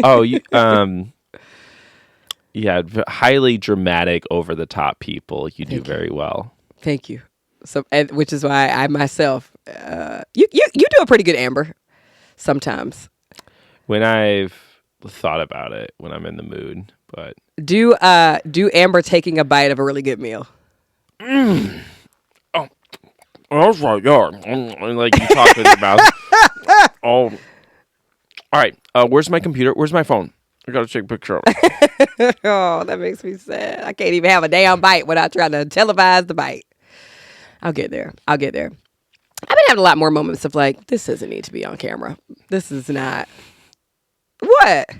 Highly dramatic, over the top people. You do very well. Thank you. So, which is why I myself, you do a pretty good Amber. Sometimes. When I've thought about it, when I'm in the mood, but do Amber taking a bite of a really good meal. Oh, that's right, yeah. Like you talk with your mouth. Oh. All right. Where's my computer? Where's my phone? I gotta take a picture of it. Oh, that makes me sad. I can't even have a damn bite without trying to televise the bite. I'll get there. I've been having a lot more moments of like, this doesn't need to be on camera. This is not. What?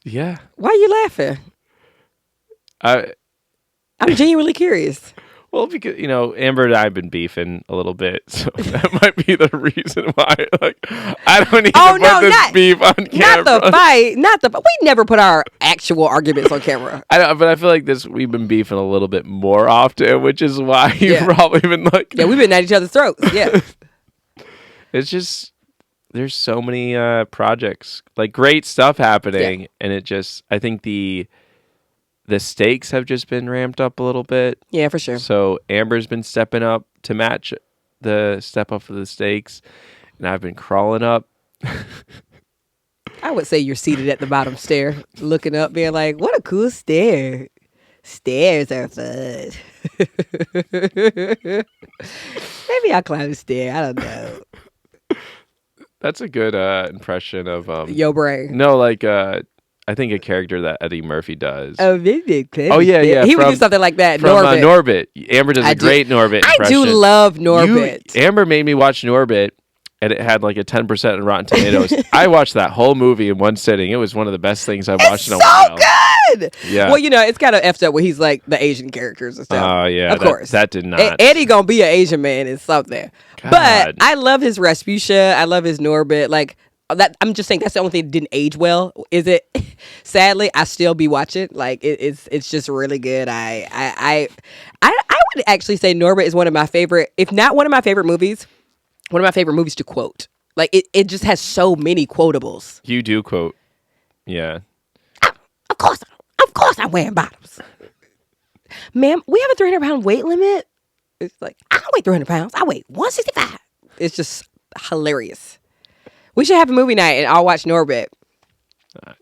Yeah. Why are you laughing? I'm genuinely curious. Well, because, Amber and I have been beefing a little bit, so that might be the reason why. Like, I don't need to put this beef on camera. Not the fight. We never put our actual arguments on camera. But I feel like we've been beefing a little bit more often, which is why you've probably been like... Yeah, we've been at each other's throats, yeah. It's just, there's so many projects, like great stuff happening, and it just, I think the stakes have just been ramped up a little bit. Yeah, for sure. So Amber's been stepping up to match the step up of the stakes. and I've been crawling up. I would say you're seated at the bottom stair, looking up, being like, what a cool stair. Stairs are fun. Maybe I'll climb a stair. I don't know. That's a good impression of Yo brain. No, like I think a character that Eddie Murphy does. Oh, maybe. Oh yeah. He would do something like that. From Norbit. Amber does a great Norbit impression. I do love Norbit. Amber made me watch Norbit, and it had like a 10% in Rotten Tomatoes. I watched that whole movie in one sitting. It was one of the best things I've watched in a while. Good. Yeah. Well, it's kind of effed up when he's like the Asian characters and stuff. Oh yeah. Of course. That did not. Eddie gonna be an Asian man in something. God. But I love his Rasputia. I love his Norbit. Like that. I'm just saying that's the only thing that didn't age well. Is it? Sadly, I still be watching. Like it's just really good. I would actually say Norbit is one of my favorite, if not one of my favorite movies. One of my favorite movies to quote. Like it just has so many quotables. You do quote. Yeah. Of course I'm wearing bottoms. Ma'am, we have a 300-pound weight limit. It's like, I don't weigh 300 pounds. I weigh 165. It's just hilarious. We should have a movie night and I'll watch Norbit.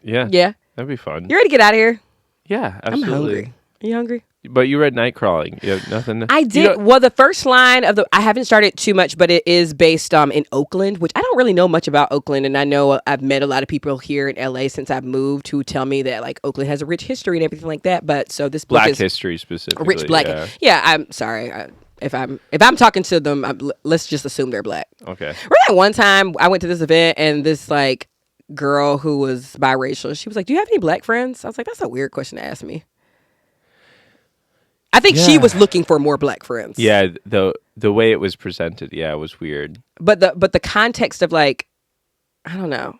Yeah. Yeah. That'd be fun. You ready to get out of here? Yeah, absolutely. I'm hungry. Are you hungry? But you read Nightcrawling. You have nothing. I did. Well, the first line of I haven't started too much, but it is based in Oakland, which I don't really know much about Oakland. And I know I've met a lot of people here in LA since I've moved who tell me that like Oakland has a rich history and everything like that. But so this book Black is history specifically. Rich black. Yeah, I'm sorry. If I'm talking to them, let's just assume they're black. Okay. Remember that one time I went to this event and this like girl who was biracial, she was like, "Do you have any black friends?" I was like, "That's a weird question to ask me." I think she was looking for more black friends. Yeah, the way it was presented, it was weird. But the context of like, I don't know.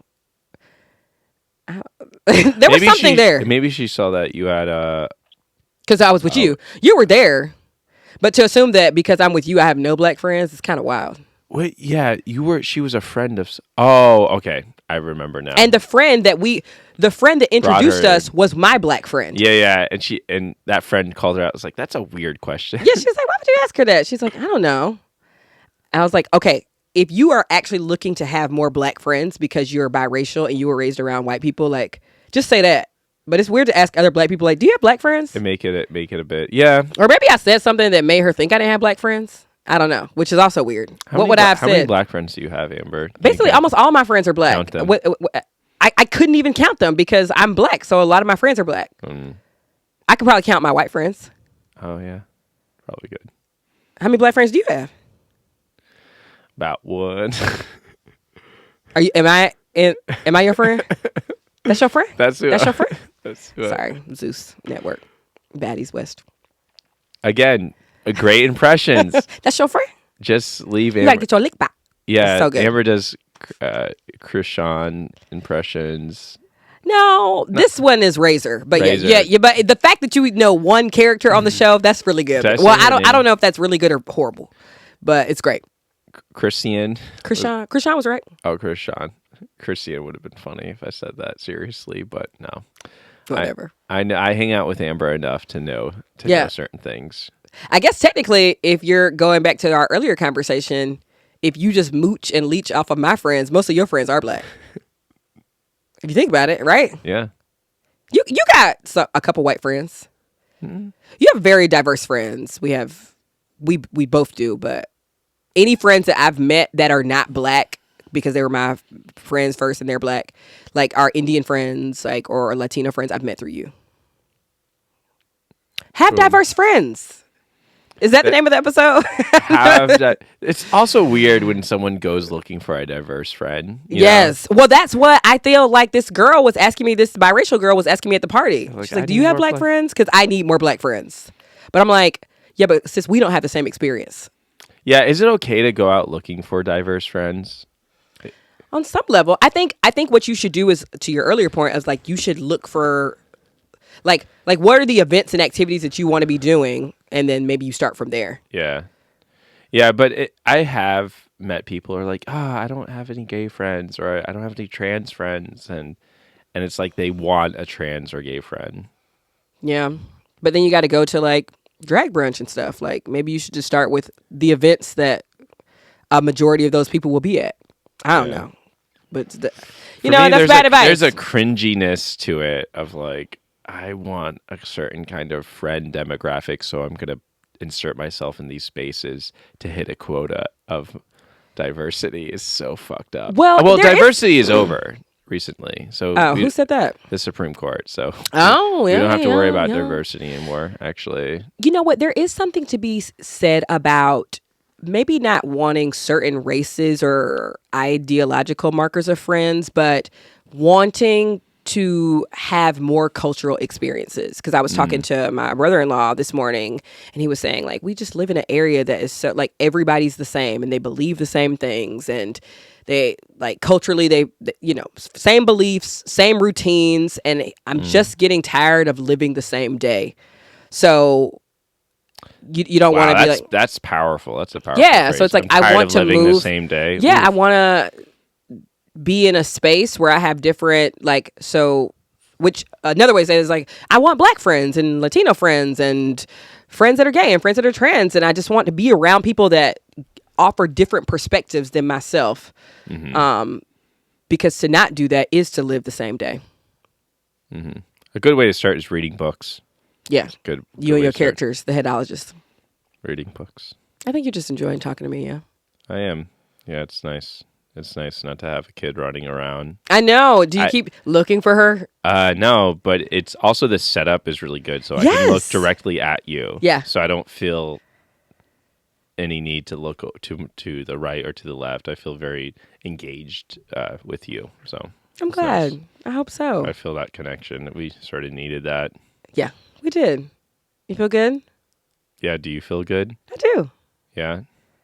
There was something there. Maybe she saw that you had because I was with you. You were there. But to assume that because I'm with you, I have no black friends, it's kind of wild. Wait, yeah, you were. She was a friend of. Oh, okay, I remember now. And the friend that introduced us was my black friend. Yeah, and that friend called her out. I was like, "That's a weird question." Yeah, she was like, "Why would you ask her that?" She's like, "I don't know." I was like, "Okay, if you are actually looking to have more black friends because you're biracial and you were raised around white people, like, just say that." But it's weird to ask other black people, like, "Do you have black friends?" And make it a bit, yeah. Or maybe I said something that made her think I didn't have black friends. I don't know, which is also weird. What would I have said? How many black friends do you have, Amber? Basically, almost all my friends are black. Count them. I couldn't even count them because I'm black, so a lot of my friends are black. I could probably count my white friends. Oh yeah, probably good. How many black friends do you have? About one. Am I your friend? That's your friend? That's your friend? That's Sorry, Zeus Network, Baddies West. Again, great impressions. That's your friend? Just leave Amber. You gotta get your lick back. Yeah, so good. Amber does Krishan impressions. No, this one is Razor. But Razor. yeah. But the fact that you know one character on the show, that's really good. Well, I don't know if that's really good or horrible, but it's great. Krishan was right. Oh, Krishan would have been funny if I said that seriously, but no. Whatever. I hang out with Amber enough to know certain things. I guess technically, if you're going back to our earlier conversation, if you just mooch and leech off of my friends, most of your friends are black. If you think about it, right? Yeah. You got a couple white friends. Mm-hmm. You have very diverse friends. We both do, but any friends that I've met that are not black because they were my friends first and they're black, like our Indian friends, like or Latino friends, I've met through you. Have diverse friends. Is that the name of the episode? It's also weird when someone goes looking for a diverse friend. Yes. Well, that's what I feel like this girl was asking me, this biracial girl was asking me at the party. She's like, do you have black friends? Because I need more black friends. But I'm like, yeah, but sis, we don't have the same experience. Yeah. Is it okay to go out looking for diverse friends? On some level. I think what you should do is, to your earlier point, is like you should look for like what are the events and activities that you want to be doing, and then maybe you start from there. Yeah. Yeah, but I have met people who are like, I don't have any gay friends, or I don't have any trans friends, and it's like they want a trans or gay friend. Yeah. But then you got to go to like drag brunch and stuff. Like maybe you should just start with the events that a majority of those people will be at. I don't know. But, you know, that's bad advice. There's a cringiness to it of like, I want a certain kind of friend demographic, so I'm going to insert myself in these spaces to hit a quota of diversity is so fucked up. Well, diversity is over recently. So who said that? The Supreme Court. So we don't have to worry about diversity anymore, actually. You know what? There is something to be said about maybe not wanting certain races or ideological markers of friends, but wanting to have more cultural experiences. Because I was talking to my brother-in-law this morning, and he was saying, like, we just live in an area that is so, like, everybody's the same, and they believe the same things, and they, like, culturally, they you know, same beliefs, same routines, and I'm just getting tired of living the same day. So you don't want to be like, that's powerful. That's a powerful phrase. So it's like, I want to living move the same day. Yeah, I want to be in a space where I have different, like, so, which another way to say it is like, I want Black friends and Latino friends and friends that are gay and friends that are trans, and I just want to be around people that offer different perspectives than myself. Because to not do that is to live the same day. A good way to start is reading books. Yeah. Good. You and your characters, the headologist. Reading books. I think you're just enjoying talking to me, yeah. I am. Yeah, it's nice. It's nice not to have a kid running around. I know. Do you keep looking for her? No, but it's also the setup is really good, so I can look directly at you. Yeah. So I don't feel any need to look to the right or to the left. I feel very engaged with you. So I'm glad. Nice. I hope so. I feel that connection. We sort of needed that. Yeah, we did. You feel good? Yeah. Do you feel good? I do. Yeah.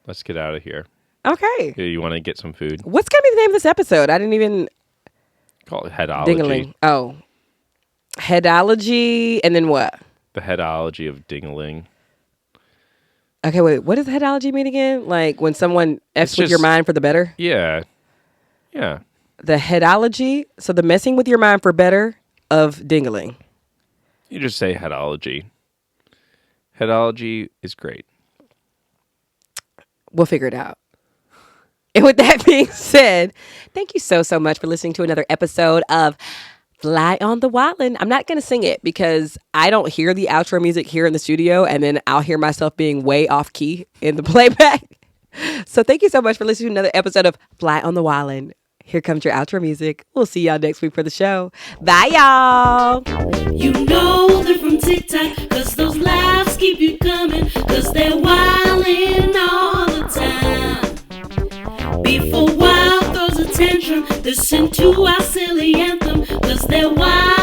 Let's get out of here. Okay. You want to get some food? What's going to be the name of this episode? I didn't even... Call it Headology. Ding-a-ling. Oh. Headology, and then what? The Headology of Ding-a-ling. Okay, wait. What does headology mean again? Like when someone F's with your mind for the better? Yeah. Yeah. The headology, so the messing with your mind for better of Ding-a-ling. You just say Headology. Headology is great. We'll figure it out. And with that being said, thank you so much for listening to another episode of Fly on the Wallin. I'm not going to sing it because I don't hear the outro music here in the studio, and then I'll hear myself being way off key in the playback. So thank you so much for listening to another episode of Fly on the Wallin. Here comes your outro music. We'll see y'all next week for the show. Bye, y'all. You know they're from TikTok, because those laughs keep you coming, because they're wildin' all the time. Before wild throws a tantrum, listen to our silly anthem, 'cause they're wild.